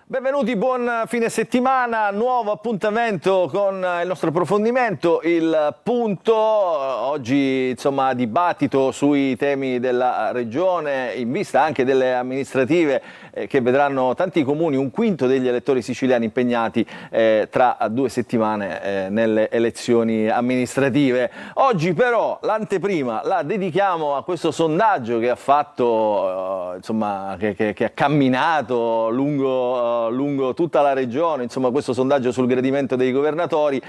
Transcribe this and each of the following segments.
Benvenuti, buon fine settimana, nuovo appuntamento con il nostro approfondimento, il punto, oggi insomma dibattito sui temi della regione in vista anche delle amministrative che vedranno tanti comuni, un quinto degli elettori siciliani impegnati tra 2 settimane nelle elezioni amministrative. Oggi però l'anteprima la dedichiamo a questo sondaggio che ha fatto, insomma, che ha camminato lungo tutta la regione, insomma questo sondaggio sul gradimento dei governatori,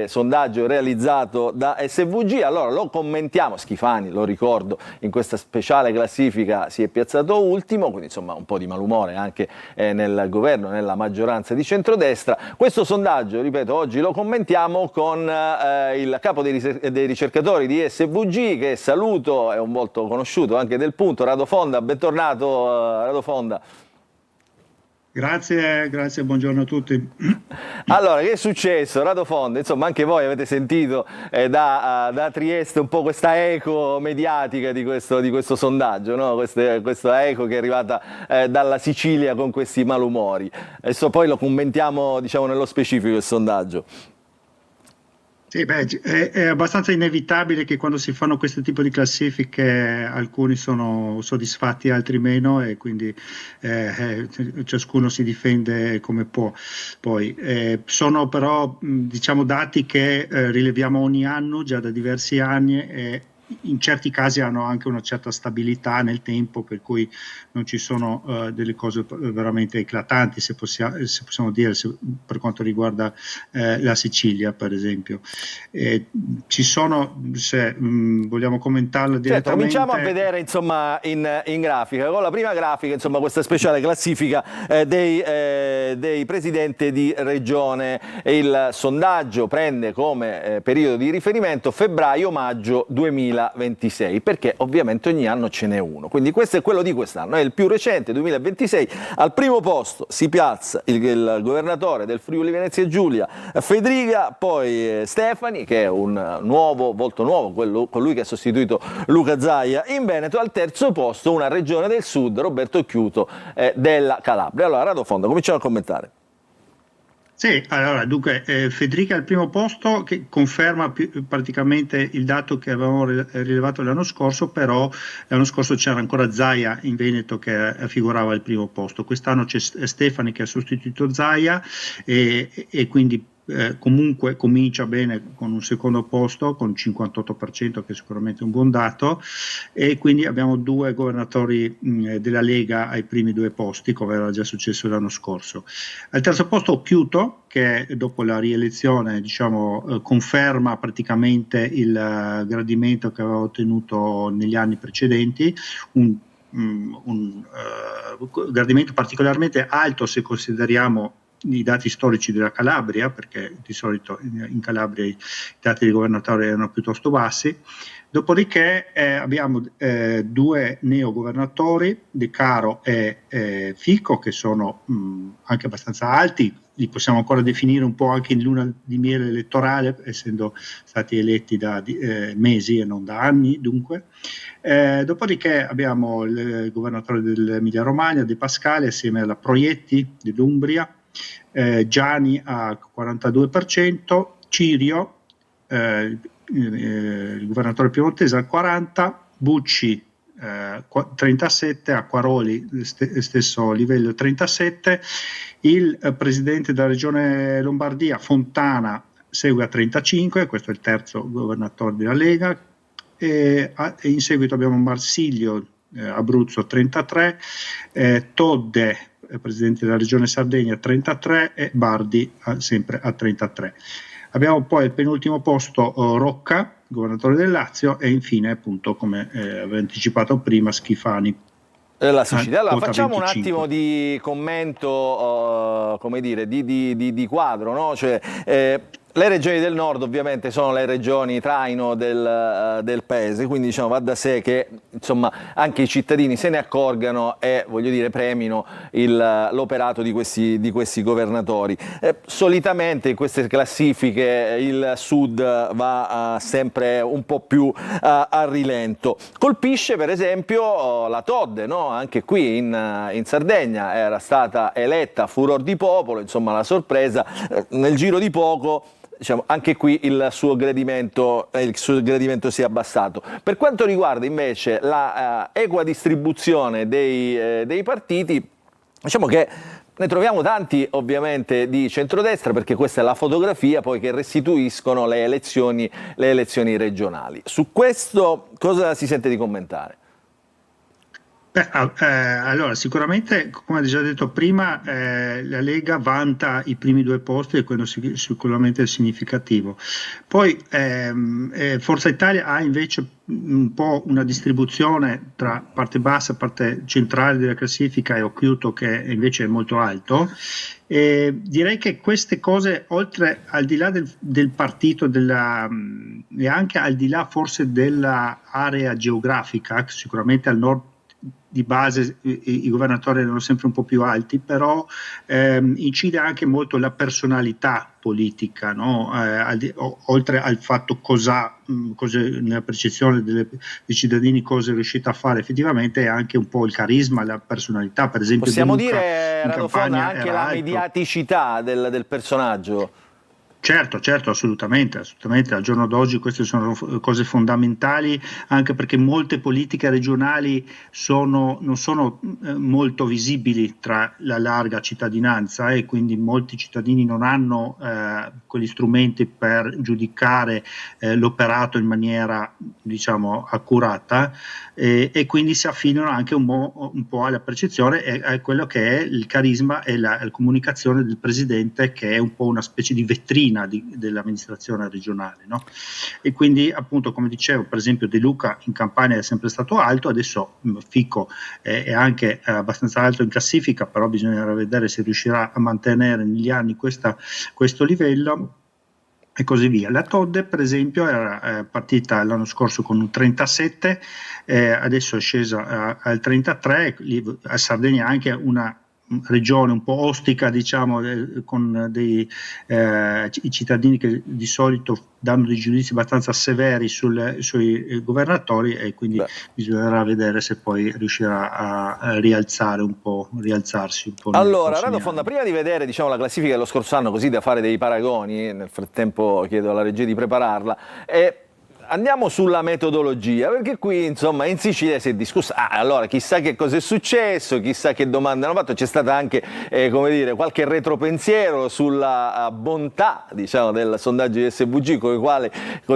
sondaggio realizzato da SVG, allora lo commentiamo, Schifani, lo ricordo, in questa speciale classifica si è piazzato ultimo, quindi insomma un po' di malumore anche nel governo, nella maggioranza di centrodestra. Questo sondaggio, ripeto, oggi lo commentiamo con il capo dei ricercatori di SVG, che saluto, è un volto conosciuto anche del Punto, Rado Fonda. Bentornato Rado Fonda. Grazie, buongiorno a tutti. Allora, che è successo? Rado Fonda, insomma anche voi avete sentito da Trieste un po' questa eco mediatica di questo sondaggio, no? Questa eco che è arrivata dalla Sicilia con questi malumori. Adesso poi lo commentiamo, diciamo, nello specifico il sondaggio. Sì, è abbastanza inevitabile che quando si fanno questo tipo di classifiche alcuni sono soddisfatti, altri meno, e quindi ciascuno si difende come può. Poi sono però diciamo dati che rileviamo ogni anno, già da diversi anni, e in certi casi hanno anche una certa stabilità nel tempo, per cui non ci sono delle cose veramente eclatanti, se possiamo dire, per quanto riguarda la Sicilia, per esempio. Ci sono, se vogliamo commentarlo direttamente... Certo, cominciamo a vedere insomma in grafica, con la prima grafica, insomma questa speciale classifica dei presidenti di regione. Il sondaggio prende come periodo di riferimento febbraio-maggio 2026, perché ovviamente ogni anno ce n'è uno, quindi questo è quello di quest'anno, è il più recente, 2026. Al primo posto si piazza il governatore del Friuli Venezia Giulia, Fedriga, poi Stefani, che è un nuovo, volto nuovo, colui che ha sostituito Luca Zaia in Veneto. Al terzo posto una regione del sud, Roberto Occhiuto della Calabria. Allora, Rado Fonda, cominciamo a commentare. Sì, allora, dunque, Federica al primo posto, che conferma praticamente il dato che avevamo rilevato l'anno scorso, però l'anno scorso c'era ancora Zaia in Veneto che figurava al primo posto. Quest'anno c'è Stefani che ha sostituito Zaia e quindi comunque comincia bene con un secondo posto con 58%, che è sicuramente un buon dato, e quindi abbiamo 2 governatori della Lega ai primi 2 posti, come era già successo l'anno scorso. Al terzo posto Occhiuto, che dopo la rielezione, diciamo, conferma praticamente il gradimento che aveva ottenuto negli anni precedenti, un gradimento particolarmente alto se consideriamo i dati storici della Calabria, perché di solito in Calabria i dati dei governatori erano piuttosto bassi. Dopodiché abbiamo 2 neogovernatori, De Caro e Fico, che sono anche abbastanza alti, li possiamo ancora definire un po' anche in luna di miele elettorale, essendo stati eletti da mesi e non da anni, dunque. Dopodiché abbiamo il governatore dell'Emilia Romagna, De Pascale, assieme alla Proietti dell'Umbria, Gianni al 42%, Cirio, il governatore piemontese al 40%, Bucci 37%, Acquaroli stesso livello 37%, il presidente della regione Lombardia Fontana segue a 35%, questo è il terzo governatore della Lega, e in seguito abbiamo Marsiglio Abruzzo 33%, Todde presidente della regione Sardegna 33% e Bardi sempre a 33%. Abbiamo poi al penultimo posto Rocca, governatore del Lazio, e infine, appunto, come avevo anticipato prima, Schifani. La Sicilia. Allora facciamo 25. Un attimo di commento, come dire, di quadro, no? Cioè, Le regioni del nord ovviamente sono le regioni traino del paese, quindi diciamo, va da sé che insomma, anche i cittadini se ne accorgano e voglio dire, premino l'operato di questi governatori. Solitamente in queste classifiche il sud va sempre un po' più a rilento. Colpisce per esempio la Todde, no? Anche qui in Sardegna era stata eletta furor di popolo, insomma la sorpresa, nel giro di poco. Diciamo, anche qui il suo gradimento si è abbassato. Per quanto riguarda invece la equa distribuzione dei partiti, diciamo che ne troviamo tanti ovviamente di centrodestra, perché questa è la fotografia poi che restituiscono le elezioni regionali. Su questo cosa si sente di commentare? Allora, sicuramente, come già detto prima, la Lega vanta i primi due posti e quello sicuramente è significativo. Poi Forza Italia ha invece un po' una distribuzione tra parte bassa e parte centrale della classifica e Occhiuto che invece è molto alto. Direi che queste cose, oltre al di là del partito e anche al di là forse dell'area geografica, sicuramente al nord di base i governatori erano sempre un po' più alti, però incide anche molto la personalità politica, no? Oltre al fatto nella percezione dei cittadini cosa è riuscita a fare effettivamente, è anche un po' il carisma, la personalità, per esempio possiamo De Luca dire, Radofonna, anche la mediaticità del personaggio. Certo, assolutamente, al giorno d'oggi queste sono cose fondamentali, anche perché molte politiche regionali non sono molto visibili tra la larga cittadinanza e quindi molti cittadini non hanno quegli strumenti per giudicare l'operato in maniera, diciamo, accurata e quindi si affidano anche un po' alla percezione e a quello che è il carisma e la comunicazione del presidente, che è un po' una specie di vetrina dell'amministrazione regionale, no? E quindi appunto, come dicevo, per esempio De Luca in Campania è sempre stato alto, adesso Fico è anche abbastanza alto in classifica, però bisognerà vedere se riuscirà a mantenere negli anni questo livello e così via. La Todde per esempio era partita l'anno scorso con un 37, adesso è scesa al 33, a Sardegna anche una regione un po' ostica, diciamo, con i cittadini che di solito danno dei giudizi abbastanza severi sui governatori e quindi bisognerà vedere se poi riuscirà a rialzarsi un po'. Allora, Radofonna, prima di vedere, diciamo, la classifica dello scorso anno, così da fare dei paragoni, nel frattempo chiedo alla regia di prepararla, andiamo sulla metodologia, perché qui insomma in Sicilia si è discusso, allora chissà che cosa è successo, chissà che domande hanno fatto, c'è stata anche come dire, qualche retropensiero sulla bontà, diciamo, del sondaggio di SVG con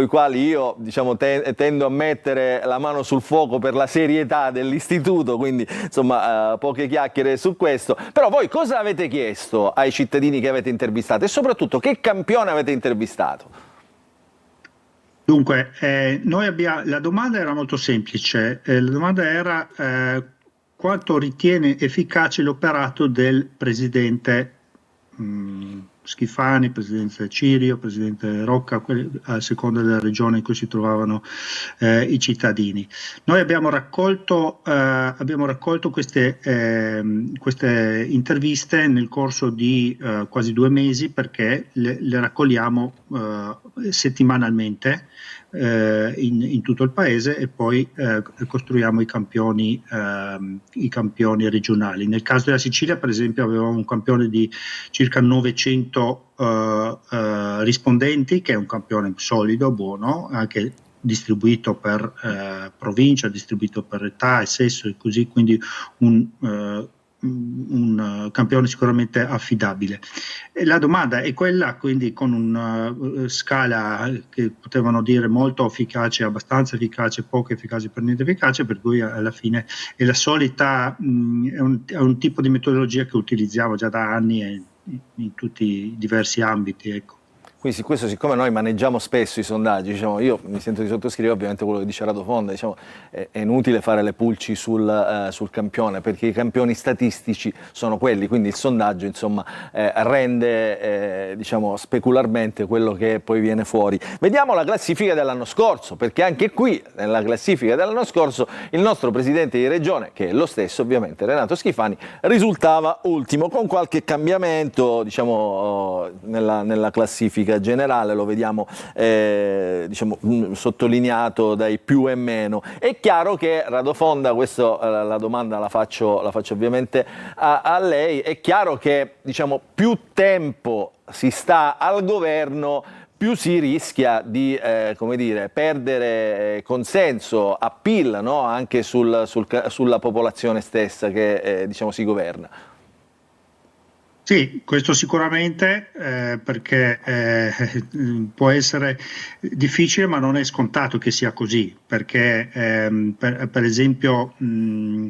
i quali io, diciamo, tendo a mettere la mano sul fuoco per la serietà dell'istituto, quindi insomma poche chiacchiere su questo. Però voi cosa avete chiesto ai cittadini che avete intervistato e soprattutto che campione avete intervistato? Dunque, la domanda era molto semplice, la domanda era quanto ritiene efficace l'operato del presidente Schifani, presidente Cirio, presidente Rocca, a seconda della regione in cui si trovavano i cittadini. Noi abbiamo raccolto queste interviste nel corso di quasi 2 mesi, perché le raccogliamo settimanalmente in tutto il paese e poi costruiamo i campioni regionali. Nel caso della Sicilia, per esempio, avevamo un campione di circa 900 rispondenti, che è un campione solido, buono, anche distribuito per provincia, distribuito per età e sesso e così, quindi un campione sicuramente affidabile. E la domanda è quella, quindi, con una scala che potevano dire molto efficace, abbastanza efficace, poco efficace, per niente efficace, per cui alla fine è la solita, è un tipo di metodologia che utilizziamo già da anni in tutti i diversi ambiti, ecco. Quindi questo, siccome noi maneggiamo spesso i sondaggi, diciamo, io mi sento di sottoscrivere ovviamente quello che dice Radofonda, diciamo, è inutile fare le pulci sul campione, perché i campioni statistici sono quelli, quindi il sondaggio insomma rende diciamo, specularmente quello che poi viene fuori. Vediamo la classifica dell'anno scorso, perché anche qui nella classifica dell'anno scorso il nostro presidente di regione, che è lo stesso ovviamente, Renato Schifani, risultava ultimo, con qualche cambiamento diciamo, nella classifica generale, lo vediamo diciamo, sottolineato dai più e meno. È chiaro che Radofonda, questo, la domanda la faccio ovviamente a lei, è chiaro che diciamo, più tempo si sta al governo, più si rischia di come dire, perdere consenso, appeal, no? Anche sulla popolazione stessa che diciamo, si governa. Sì, questo sicuramente, perché può essere difficile, ma non è scontato che sia così, perché per esempio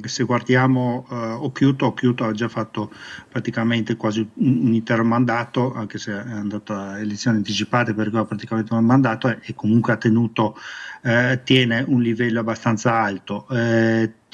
se guardiamo Occhiuto ha già fatto praticamente quasi un intero mandato, anche se è andato a elezioni anticipate perché ha praticamente un mandato e comunque ha tenuto, tiene un livello abbastanza alto.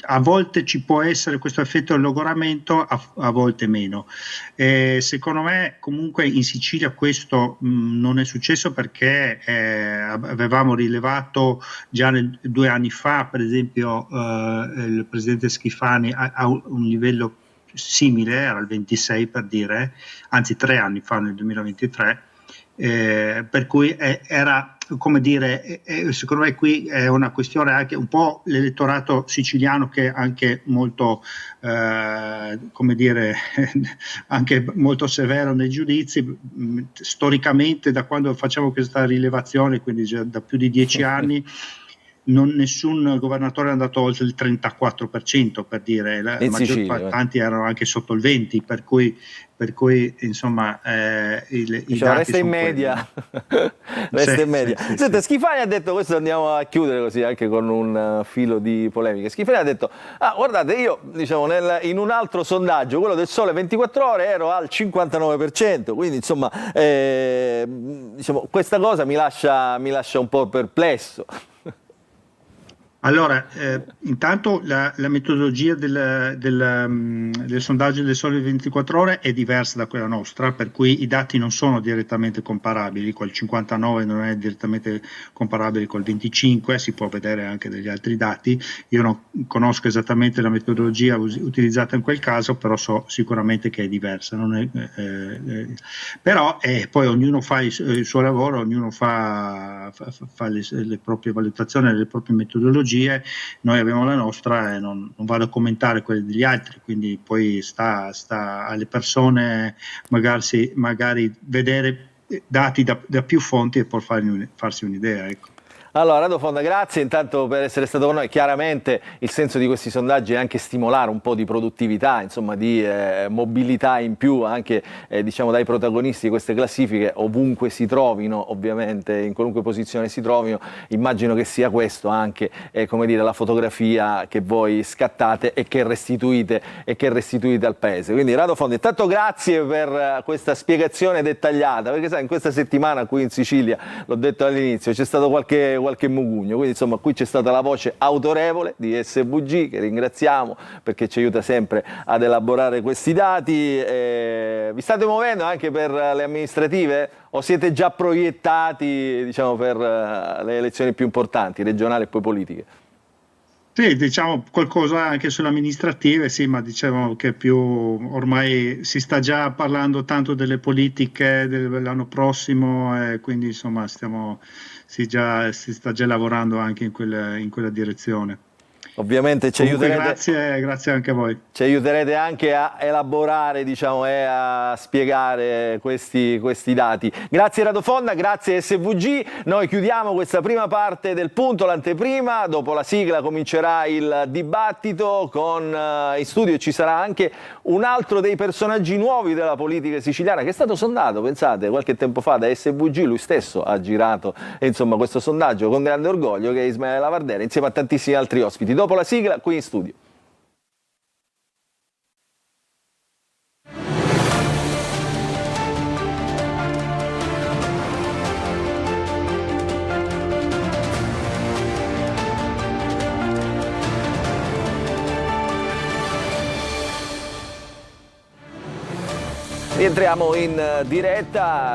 A volte ci può essere questo effetto del logoramento, a volte meno. Secondo me comunque in Sicilia questo non è successo, perché avevamo rilevato già 2 anni fa, per esempio il presidente Schifani ha un livello simile, era il 26 per dire, anzi 3 anni fa nel 2023, per cui era, come dire, secondo me qui è una questione anche un po' l'elettorato siciliano, che è anche molto come dire anche molto severo nei giudizi, storicamente da quando facciamo questa rilevazione, quindi già da più di 10 anni. Nessun governatore è andato oltre il 34%, per dire, tanti erano anche sotto il 20%, per cui insomma diciamo, resta in media. Resta in media. Senta, Schifani ha detto, questo andiamo a chiudere così anche con un filo di polemiche. Schifani ha detto: guardate, io diciamo, in un altro sondaggio, quello del Sole 24 Ore, ero al 59%, quindi insomma diciamo, questa cosa mi lascia un po' perplesso. Allora, intanto la metodologia del sondaggio del Sole 24 Ore è diversa da quella nostra, per cui i dati non sono direttamente comparabili, col 59 non è direttamente comparabile col 25, si può vedere anche degli altri dati. Io non conosco esattamente la metodologia utilizzata in quel caso, però so sicuramente che è diversa. Però poi ognuno fa il suo lavoro, ognuno fa le proprie valutazioni, le proprie metodologie. Noi abbiamo la nostra e non vado a commentare quelle degli altri, quindi poi sta alle persone magari vedere dati da più fonti e poi farsi un'idea, ecco. Allora, Radofonda, grazie intanto per essere stato con noi. Chiaramente il senso di questi sondaggi è anche stimolare un po' di produttività, insomma di mobilità in più anche diciamo, dai protagonisti di queste classifiche, ovunque si trovino, ovviamente in qualunque posizione si trovino. Immagino che sia questo anche come dire, la fotografia che voi scattate e che restituite al paese. Quindi Radofonda, intanto grazie per questa spiegazione dettagliata, perché sai, in questa settimana qui in Sicilia, l'ho detto all'inizio, c'è stato qualche mugugno, quindi insomma qui c'è stata la voce autorevole di SVG, che ringraziamo perché ci aiuta sempre ad elaborare questi dati. Vi state muovendo anche per le amministrative o siete già proiettati diciamo, per le elezioni più importanti, regionali e poi politiche? Sì, diciamo qualcosa anche sulle amministrative, sì, ma diciamo che più ormai si sta già parlando tanto delle politiche dell'anno prossimo, e quindi insomma si sta già lavorando anche in quella direzione. Ovviamente ci aiuterete, grazie anche a voi. Ci aiuterete anche a elaborare diciamo, e a spiegare questi dati. Grazie Radofonda, grazie SVG. Noi chiudiamo questa prima parte del punto, l'anteprima. Dopo la sigla comincerà il dibattito. In studio ci sarà anche un altro dei personaggi nuovi della politica siciliana che è stato sondato, pensate, qualche tempo fa da SVG. Lui stesso ha girato insomma, questo sondaggio con grande orgoglio, che è Ismaele Lavardera, insieme a tantissimi altri ospiti. Dopo la sigla, qui in studio. Rientriamo in diretta,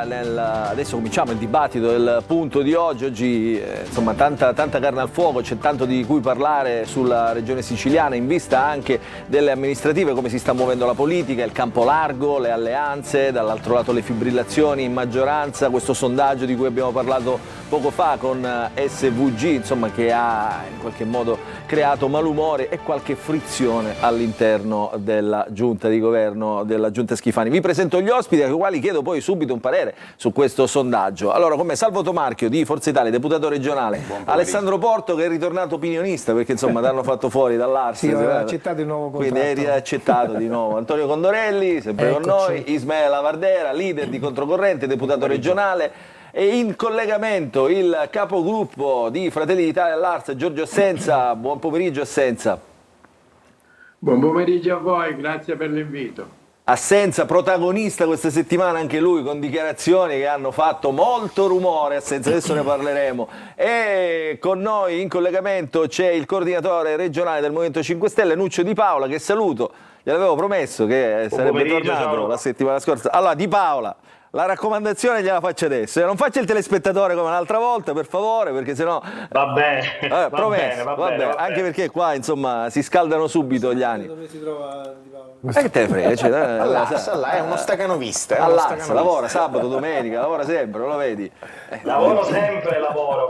adesso cominciamo il dibattito del punto di oggi. Oggi insomma tanta carne al fuoco, c'è tanto di cui parlare sulla regione siciliana in vista anche delle amministrative, come si sta muovendo la politica, il campo largo, le alleanze, dall'altro lato le fibrillazioni in maggioranza, questo sondaggio di cui abbiamo parlato poco fa con SVG, insomma, che ha in qualche modo creato malumore e qualche frizione all'interno della giunta di governo, della giunta Schifani. Vi presento gli ospiti ai quali chiedo poi subito un parere su questo sondaggio. Allora, come Salvo Tomarchio di Forza Italia, deputato regionale, Alessandro Porto che è ritornato opinionista perché insomma ti hanno fatto fuori dall'Ars. Sì, ho accettato il nuovo contratto. Quindi eri accettato di nuovo. Antonio Condorelli, sempre con noi, Ismael Lavardera, leader di Controcorrente, deputato regionale. E in collegamento il capogruppo di Fratelli d'Italia all'Ars, Giorgio Assenza. Buon pomeriggio Assenza. Buon pomeriggio a voi, grazie per l'invito. Assenza, protagonista questa settimana anche lui, con dichiarazioni che hanno fatto molto rumore. Assenza, adesso ne parleremo. E con noi in collegamento c'è il coordinatore regionale del Movimento 5 Stelle, Nuccio Di Paola, che saluto. Gliel'avevo promesso che sarebbe tornato la settimana scorsa. Allora, Di Paola, la raccomandazione gliela faccio adesso. Non faccia il telespettatore come l'altra volta, per favore, perché sennò... Va bene, promesso, va bene. Anche perché qua, insomma, si scaldano subito gli anni. Dove si trova Di Paola? Che te ne frega? Cioè, è uno stacanovista. All'Ars, lavora sabato, domenica, lavora sempre, non lo vedi? Lavoro sempre,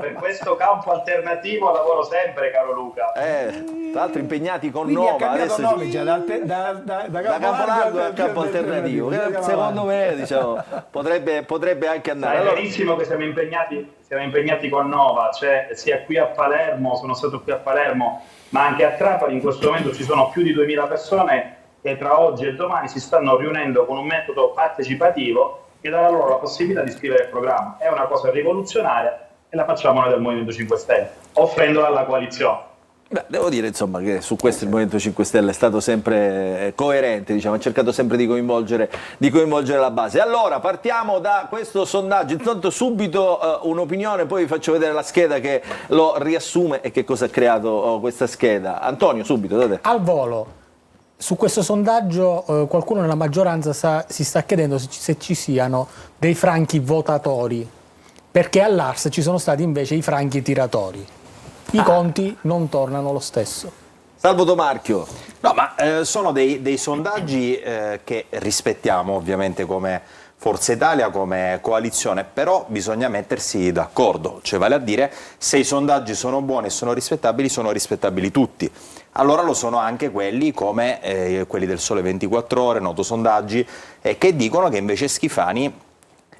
per questo campo alternativo lavoro sempre, caro Luca. Tra l'altro impegnati con Quindi Nova, ha cambiato adesso nome già, da campo largo al campo alternativo, che secondo me diciamo, potrebbe anche andare. È verissimo che siamo impegnati con Nova, cioè sia qui a Palermo, sono stato qui a Palermo, ma anche a Trapani. In questo momento ci sono più di 2000 persone che tra oggi e domani si stanno riunendo con un metodo partecipativo che darà loro la possibilità di scrivere il programma. È una cosa rivoluzionaria e la facciamo noi del Movimento 5 Stelle, offrendola alla coalizione. Beh, devo dire insomma che su questo il Movimento 5 Stelle è stato sempre coerente, diciamo, ha cercato sempre di coinvolgere la base. Allora partiamo da questo sondaggio, intanto subito un'opinione, poi vi faccio vedere la scheda che lo riassume e che cosa ha creato questa scheda. Antonio, subito, da te. Al volo, su questo sondaggio qualcuno nella maggioranza si sta chiedendo se ci siano dei franchi votatori, perché all'Ars ci sono stati invece i franchi tiratori. I conti non tornano lo stesso. Salvo Tomarchio. No, ma sono dei sondaggi che rispettiamo ovviamente come Forza Italia, come coalizione, però bisogna mettersi d'accordo, cioè vale a dire se i sondaggi sono buoni e sono rispettabili tutti. Allora lo sono anche quelli come quelli del Sole 24 Ore, noto sondaggi, che dicono che invece Schifani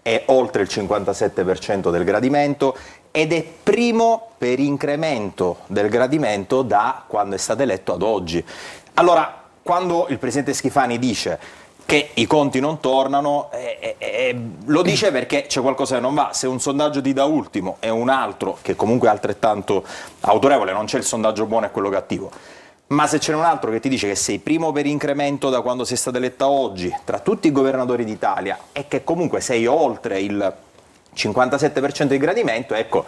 è oltre il 57% del gradimento ed è primo per incremento del gradimento da quando è stato eletto ad oggi. Allora, quando il presidente Schifani dice che i conti non tornano, lo dice perché c'è qualcosa che non va. Se un sondaggio ti dà ultimo e un altro, che comunque è altrettanto autorevole, non c'è il sondaggio buono e quello cattivo, ma se c'è un altro che ti dice che sei primo per incremento da quando sei stata eletta oggi, tra tutti i governatori d'Italia, e che comunque sei oltre il 57% di gradimento, ecco,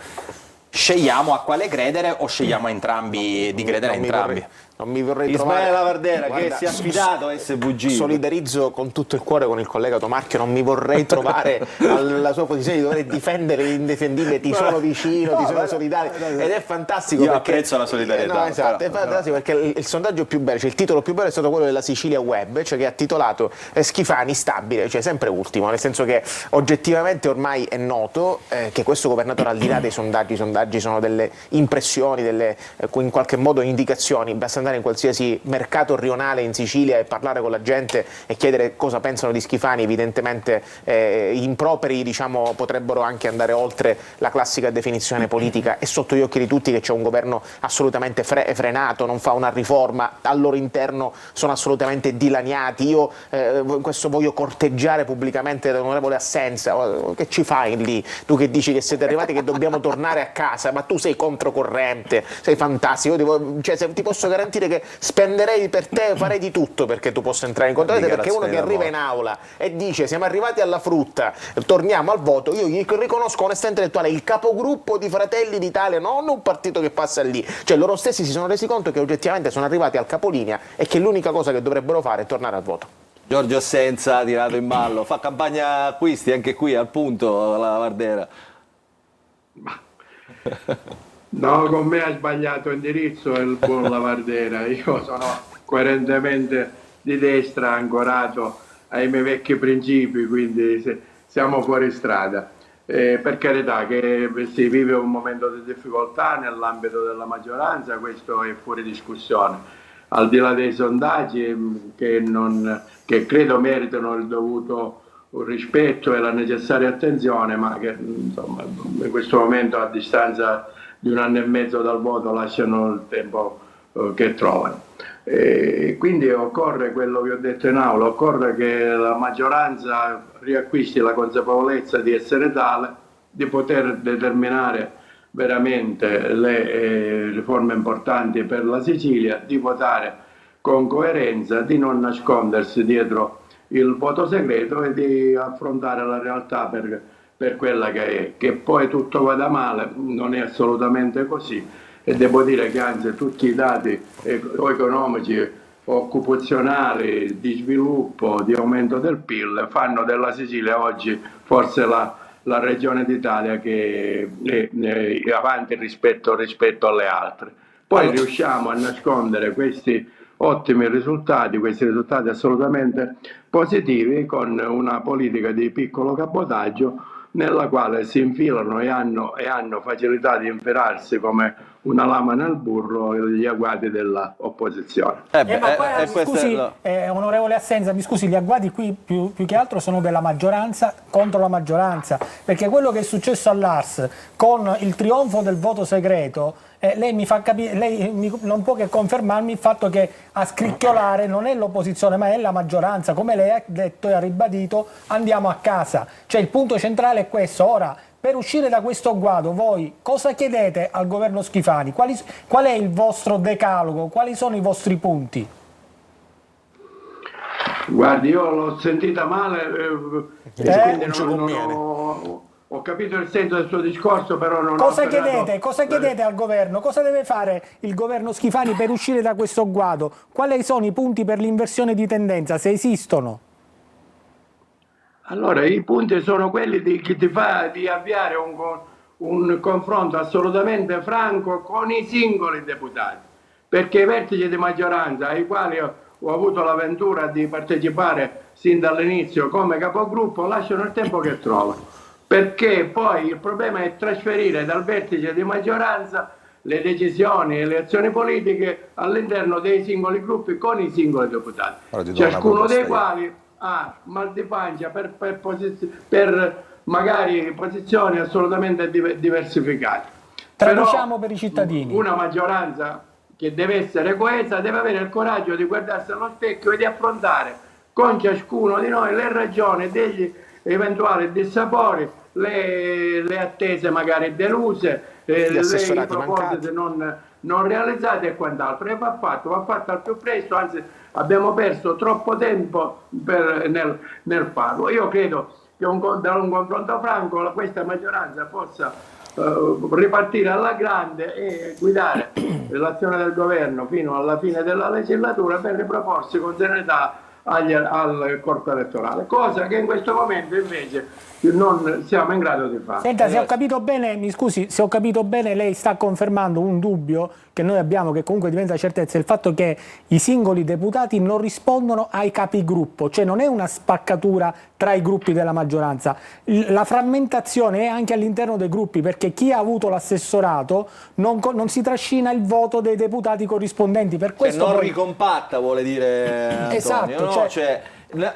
scegliamo a quale credere o scegliamo a entrambi di credere a entrambi. Non mi vorrei Ismael trovare... Lavardera, Guarda, che si è affidato a SVG. Solidarizzo con tutto il cuore con il collega Tomarchio, non mi vorrei trovare alla sua posizione di dover difendere l'indifendibile, ti sono vicino, ti sono solidario, ed è fantastico. Io perché, apprezzo la solidarietà. No, esatto, è fantastico perché il sondaggio più bello, cioè il titolo più bello è stato quello della Sicilia Web, cioè che ha titolato Schifani stabile, cioè sempre ultimo, nel senso che oggettivamente ormai è noto che questo governatore, al di là dei sondaggi, i sondaggi sono delle impressioni, delle in qualche modo indicazioni, basta andare in qualsiasi mercato rionale in Sicilia e parlare con la gente e chiedere cosa pensano di Schifani. Evidentemente improperi, diciamo, potrebbero anche andare oltre la classica definizione politica. È sotto gli occhi di tutti che c'è un governo assolutamente frenato, non fa una riforma, al loro interno sono assolutamente dilaniati. Io in questo voglio corteggiare pubblicamente l'onorevole Assenza. Che ci fai lì? Tu che dici che siete arrivati, che dobbiamo tornare a casa, ma tu sei controcorrente, sei fantastico. Cioè, ti posso garantire che spenderei per te, farei di tutto perché tu possa entrare in controcorrente, perché uno che arriva in aula e dice siamo arrivati alla frutta, torniamo al voto, io gli riconosco onestà intellettuale il capogruppo di Fratelli d'Italia, non un partito che passa lì, cioè loro stessi si sono resi conto che oggettivamente sono arrivati al capolinea e che l'unica cosa che dovrebbero fare è tornare al voto. Giorgio Assenza tirato in ballo, fa campagna acquisti anche qui al punto la Vardera. No, con me ha sbagliato indirizzo il buon Lavardera. Io sono coerentemente di destra, ancorato ai miei vecchi principi, quindi siamo fuori strada. Per carità che si vive un momento di difficoltà nell'ambito della maggioranza, questo è fuori discussione. Al di là dei sondaggi che credo meritano il dovuto rispetto e la necessaria attenzione, ma che insomma, in questo momento a distanza di 1 anno e mezzo dal voto lasciano il tempo che trovano. Quindi occorre quello che ho detto in aula, occorre che la maggioranza riacquisti la consapevolezza di essere tale, di poter determinare veramente le riforme importanti per la Sicilia, di votare con coerenza, di non nascondersi dietro il voto segreto e di affrontare la realtà per quella che è. Che poi tutto vada male non è assolutamente così, e devo dire che anzi tutti i dati economici, occupazionali, di sviluppo, di aumento del PIL fanno della Sicilia oggi forse la regione d'Italia che è avanti rispetto alle altre. Poi riusciamo a nascondere questi ottimi risultati, questi risultati assolutamente positivi, con una politica di piccolo cabotaggio nella quale si infilano e hanno facilità di infilarsi come una lama nel burro gli agguati dell'opposizione. Ma poi, mi scusi, onorevole Assenza, mi scusi, gli agguati qui più che altro sono della maggioranza contro la maggioranza, perché quello che è successo all'Ars con il trionfo del voto segreto, lei mi fa capire, lei non può che confermarmi il fatto che a scricchiolare non è l'opposizione ma è la maggioranza, come lei ha detto e ha ribadito, andiamo a casa. Cioè il punto centrale è questo. Ora, per uscire da questo guado, voi cosa chiedete al governo Schifani? Qual è il vostro decalogo? Quali sono i vostri punti? Guardi, io l'ho sentita male, quindi ho capito il senso del suo discorso, però non cosa ho chiedete? Cosa chiedete al governo? Cosa deve fare il governo Schifani per uscire da questo guado? Quali sono i punti per l'inversione di tendenza, se esistono? Allora, i punti sono quelli di avviare un confronto assolutamente franco con i singoli deputati, perché i vertici di maggioranza, ai quali ho avuto l'avventura di partecipare sin dall'inizio come capogruppo, lasciano il tempo che trovano, perché poi il problema è trasferire dal vertice di maggioranza le decisioni e le azioni politiche all'interno dei singoli gruppi con i singoli deputati, ciascuno dei quali ha mal di pancia per magari posizioni assolutamente diversificate. Traduciamo per i cittadini. Una maggioranza che deve essere coesa deve avere il coraggio di guardarsi allo specchio e di affrontare con ciascuno di noi le ragioni degli eventuali dissapori, le attese magari deluse, i propositi non realizzati e quant'altro. E va fatto al più presto, anzi abbiamo perso troppo tempo nel farlo. Io credo che da un confronto franco questa maggioranza possa ripartire alla grande e guidare l'azione del governo fino alla fine della legislatura per riproporsi con serenità al corpo elettorale, cosa che in questo momento invece non siamo in grado di fare. Senta, se ho capito bene, mi scusi, se ho capito bene, lei sta confermando un dubbio che noi abbiamo, che comunque diventa certezza, il fatto che i singoli deputati non rispondono ai capigruppo, cioè non è una spaccatura tra i gruppi della maggioranza, la frammentazione è anche all'interno dei gruppi, perché chi ha avuto l'assessorato non si trascina il voto dei deputati corrispondenti, per questo non ricompatta, vuole dire Antonio, esatto, no? Cioè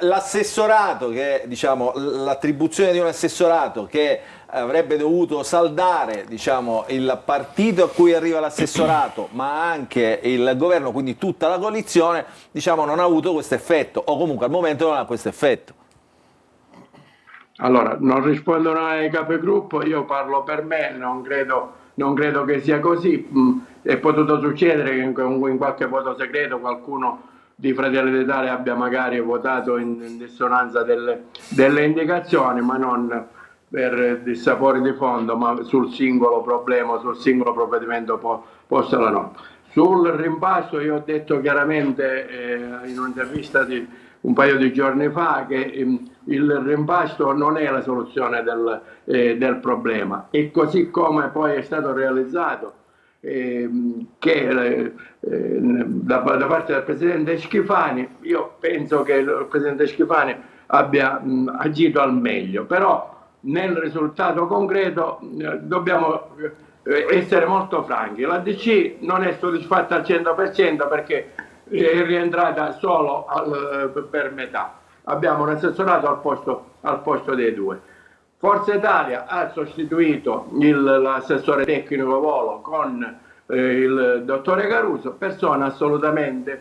l'assessorato, che diciamo l'attribuzione di un assessorato che avrebbe dovuto saldare, diciamo, il partito a cui arriva l'assessorato ma anche il governo, quindi tutta la coalizione, diciamo, non ha avuto questo effetto, o comunque al momento non ha questo effetto. Allora, non rispondono ai capigruppo, io parlo per me, non credo che sia così. È potuto succedere che in qualche voto segreto qualcuno di Fratelli d'Italia abbia magari votato in dissonanza delle indicazioni, ma non per dissapori di fondo, ma sul singolo problema, sul singolo provvedimento posto alla norma. Sul rimpasto io ho detto chiaramente in un'intervista di un paio di giorni fa che il rimpasto non è la soluzione del problema, e così come poi è stato realizzato che da parte del Presidente Schifani, io penso che il Presidente Schifani abbia agito al meglio, però nel risultato concreto dobbiamo essere molto franchi. La DC non è soddisfatta al 100% perché è rientrata solo per metà. Abbiamo un assessorato al posto dei due. Forza Italia ha sostituito l'assessore tecnico Volo con il dottore Caruso, persona assolutamente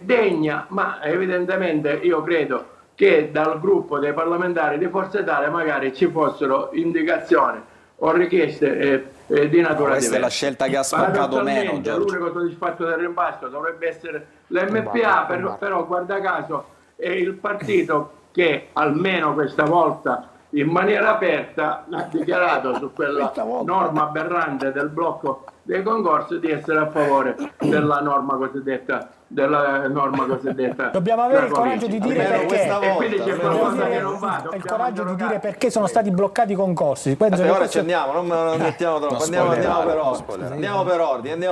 degna, ma evidentemente io credo che dal gruppo dei parlamentari di Forza Italia magari ci fossero indicazioni o richieste di natura diversa. Questa è la scelta che ha spaccato meno, Giorgio. L'unico soddisfatto del rimpasto dovrebbe essere l'MPA, però guarda caso è il partito che almeno questa volta in maniera aperta ha dichiarato su quella norma aberrante del blocco dei concorsi di essere a favore della norma cosiddetta Dobbiamo avere il coraggio di dire perché. E quindi c'è qualcosa che non va. Il coraggio di dire perché sono stati bloccati i concorsi. Ora ci andiamo, non mettiamo troppo, andiamo per ordine.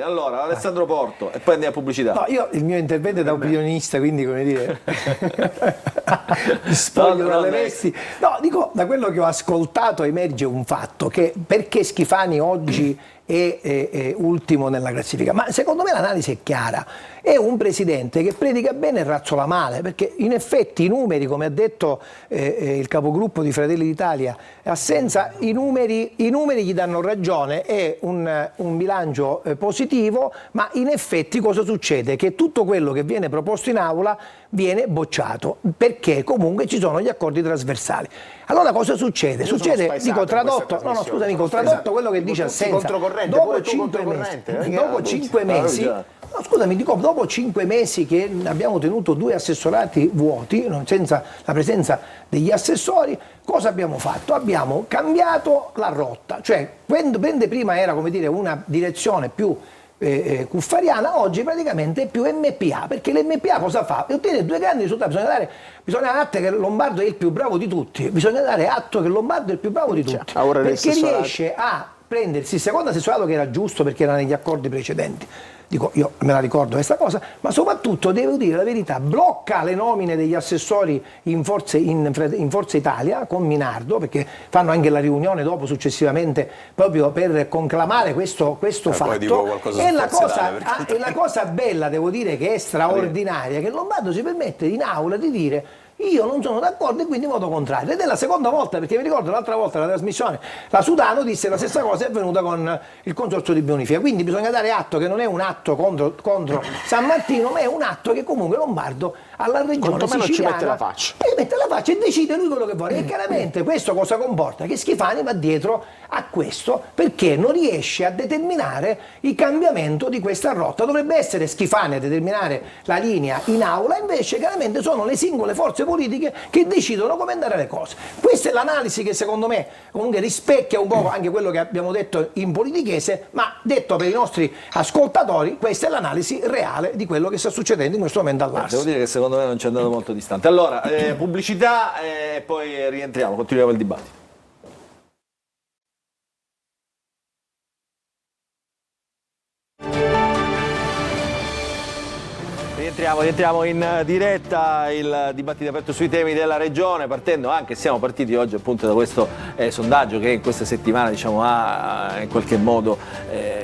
Allora, Alessandro Porto e poi andiamo a pubblicità. No, io il mio intervento è da opinionista, quindi come dire mi spoglio dalle vesti. No, dico, da quello che ho ascoltato emerge un fatto, che perché Schifani oggi è ultimo nella classifica, ma secondo me l'analisi è chiara. È un presidente che predica bene e razzola male, perché in effetti i numeri, come ha detto il capogruppo di Fratelli d'Italia, assenza i numeri gli danno ragione, è un bilancio positivo, ma in effetti cosa succede? Che tutto quello che viene proposto in aula viene bocciato, perché comunque ci sono gli accordi trasversali. Allora cosa succede? Succede, dico tradotto, tradotto quello che dice Assenza. Dopo 5 mesi, no, scusami, dico, dopo 5 mesi che abbiamo tenuto 2 assessorati vuoti, senza la presenza degli assessori, cosa abbiamo fatto? Abbiamo cambiato la rotta, cioè mentre prima era, come dire, una direzione più cuffariana, oggi praticamente è più MPA, perché l'MPA cosa fa? Ottiene 2 grandi risultati. Bisogna dare atto che Lombardo è il più bravo di tutti, bisogna dare atto che Lombardo è il più bravo di tutti, perché riesce a prendersi il secondo assessorato, che era giusto perché era negli accordi precedenti. Dico, io me la ricordo questa cosa, ma soprattutto devo dire la verità, blocca le nomine degli assessori in Forza Italia con Minardo, perché fanno anche la riunione dopo successivamente proprio per conclamare questo fatto. E la cosa bella, devo dire, che è straordinaria, che Lombardo si permette in aula di dire: io non sono d'accordo e quindi voto contrario. Ed è la seconda volta, perché mi ricordo l'altra volta la trasmissione, la Sudano disse la stessa cosa, è avvenuta con il consorzio di bonifica. Quindi bisogna dare atto che non è un atto contro San Martino, ma è un atto che comunque Lombardo alla regione siciliana ci mette la faccia. E decide lui quello che vuole. E chiaramente questo cosa comporta? Che Schifani va dietro a questo, perché non riesce a determinare il cambiamento di questa rotta. Dovrebbe essere Schifani a determinare la linea in aula, invece chiaramente sono le singole forze politiche che decidono come andare le cose. Questa è l'analisi che secondo me comunque rispecchia un po' anche quello che abbiamo detto in politichese, ma detto per i nostri ascoltatori, questa è l'analisi reale di quello che sta succedendo in questo momento all'Ars. Devo dire che secondo me non ci è andato molto distante. Allora, pubblicità e poi rientriamo, continuiamo il dibattito. Rientriamo in diretta, il dibattito aperto sui temi della regione, partendo anche, siamo partiti oggi appunto da questo sondaggio che in questa settimana ha in qualche modo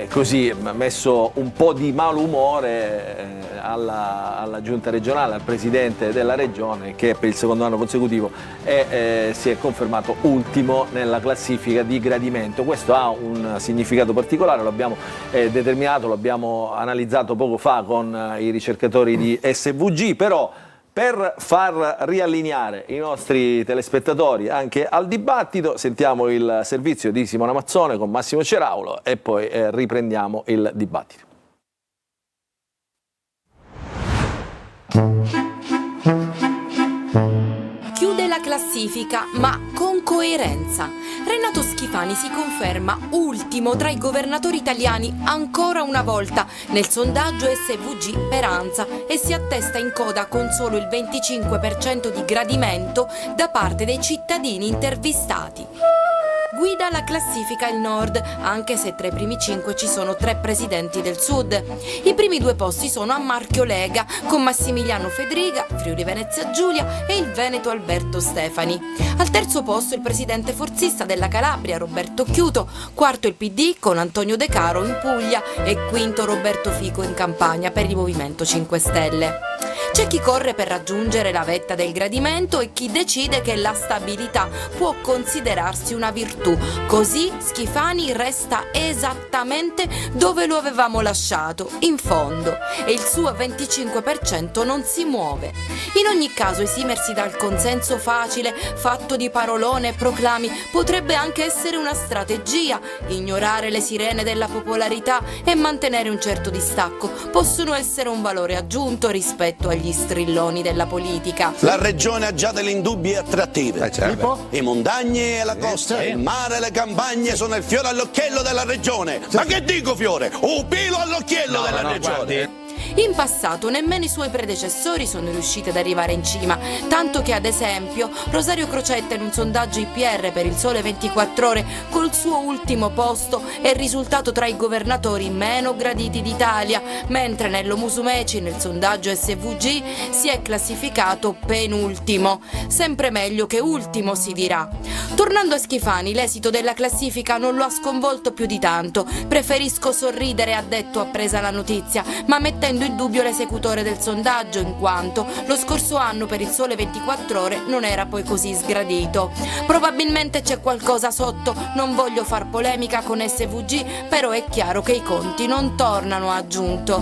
così messo un po' di malumore alla giunta regionale, al presidente della regione, che per il secondo anno consecutivo si è confermato ultimo nella classifica di gradimento. Questo ha un significato particolare, lo abbiamo determinato, lo abbiamo analizzato poco fa con i ricercatori di SVG, però per far riallineare i nostri telespettatori anche al dibattito sentiamo il servizio di Simona Mazzone con Massimo Ceraulo e poi riprendiamo il dibattito. Chiude la classifica, ma con incoerenza. Renato Schifani si conferma ultimo tra i governatori italiani ancora una volta nel sondaggio SVG per ANSA e si attesta in coda con solo il 25% di gradimento da parte dei cittadini intervistati. Guida la classifica il Nord, anche se tra i primi 5 ci sono 3 presidenti del Sud. I primi 2 posti sono a marchio Lega, con Massimiliano Fedriga, Friuli Venezia Giulia e il Veneto Alberto Stefani. Al terzo posto il presidente forzista della Calabria, Roberto Chiuto, quarto il PD con Antonio De Caro in Puglia e quinto Roberto Fico in Campania per il Movimento 5 Stelle. C'è chi corre per raggiungere la vetta del gradimento e chi decide che la stabilità può considerarsi una virtù. Così Schifani resta esattamente dove lo avevamo lasciato, in fondo, e il suo 25% non si muove. In ogni caso, esimersi dal consenso facile, fatto di parolone e proclami, potrebbe anche essere una strategia. Ignorare le sirene della popolarità e mantenere un certo distacco possono essere un valore aggiunto rispetto agli strilloni della politica. La regione ha già delle indubbie attrattive. Tipo? I montagne e la costa, il mare e le campagne sono il fiore all'occhiello della regione. Ma che dico fiore? Un pelo all'occhiello della regione. In passato nemmeno i suoi predecessori sono riusciti ad arrivare in cima, tanto che ad esempio Rosario Crocetta in un sondaggio IPR per il Sole 24 Ore col suo ultimo posto è risultato tra i governatori meno graditi d'Italia, mentre Nello Musumeci nel sondaggio SVG si è classificato penultimo. Sempre meglio che ultimo, si dirà. Tornando a Schifani, l'esito della classifica non lo ha sconvolto più di tanto. Preferisco sorridere, ha detto appresa la notizia, ma mettendo in dubbio l'esecutore del sondaggio, in quanto lo scorso anno per il Sole 24 Ore non era poi così sgradito. Probabilmente c'è qualcosa sotto, non voglio far polemica con SVG, però è chiaro che i conti non tornano, ha aggiunto.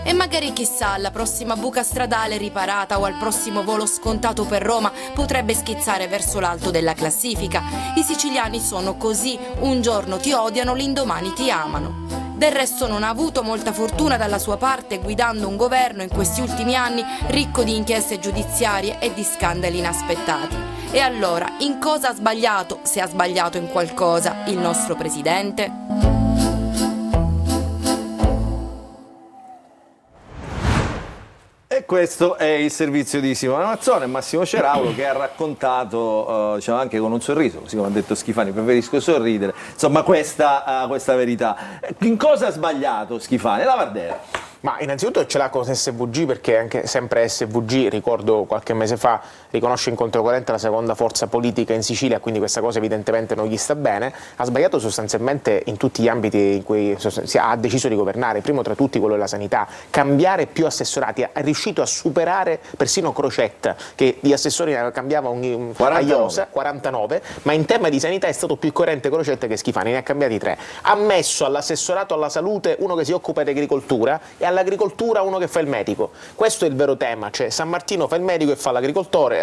E magari chissà, alla prossima buca stradale riparata o al prossimo volo scontato per Roma potrebbe schizzare verso l'alto della classifica. I siciliani sono così, un giorno ti odiano, l'indomani ti amano. Del resto non ha avuto molta fortuna dalla sua parte guidando un governo in questi ultimi anni ricco di inchieste giudiziarie e di scandali inaspettati. E allora, in cosa ha sbagliato, se ha sbagliato in qualcosa, il nostro presidente? E questo è il servizio di Simone Mazzone e Massimo Ceraulo, che ha raccontato, diciamo, anche con un sorriso, così come ha detto Schifani, preferisco sorridere, insomma questa verità. In cosa ha sbagliato Schifani? La Vardera. Ma innanzitutto ce l'ha con SVG, perché anche sempre SVG, ricordo qualche mese fa, riconosce in controcorrente la seconda forza politica in Sicilia, quindi questa cosa evidentemente non gli sta bene. Ha sbagliato sostanzialmente in tutti gli ambiti in cui ha deciso di governare, primo tra tutti quello della sanità, cambiare più assessorati, è riuscito a superare persino Crocetta, che di assessori ne cambiava un 49, ma in tema di sanità è stato più coerente Crocetta che Schifani, ne ha cambiati 3. Ha messo all'assessorato alla salute uno che si occupa di agricoltura e all'agricoltura uno che fa il medico. Questo è il vero tema, cioè San Martino fa il medico e fa l'agricoltura,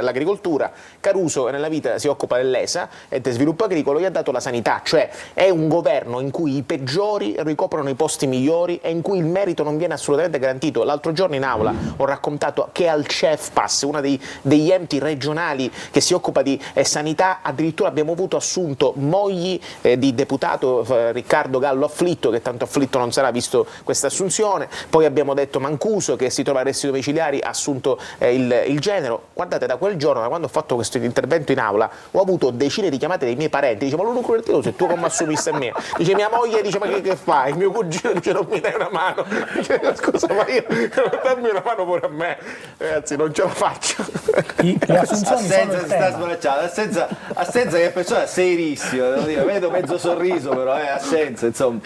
Caruso nella vita si occupa dell'ESA e del sviluppo agricolo, gli ha dato la sanità, cioè è un governo in cui i peggiori ricoprono i posti migliori e in cui il merito non viene assolutamente garantito. L'altro giorno in aula ho raccontato che al CEFPAS, uno degli enti regionali che si occupa di sanità, addirittura abbiamo avuto assunto mogli di deputato Riccardo Gallo afflitto, che tanto afflitto non sarà visto questa assunzione. Poi abbiamo detto Mancuso, che si trova arresti domiciliari, ha assunto il genero. Guardate, da quel giorno, da quando ho fatto questo intervento in aula, ho avuto decine di chiamate dei miei parenti. Dice: ma Luca, se tu come assumiste a me? Dice mia moglie, dice: ma che fai? Il mio cugino dice: non mi dai una mano. Dice: scusa, ma io dammi una mano pure a me. Ragazzi, non ce la faccio. Le assunzioni Assenza sono si sta sbracciando, assenza che è persona serissima, devo dire. Vedo mezzo sorriso, però assenza, insomma.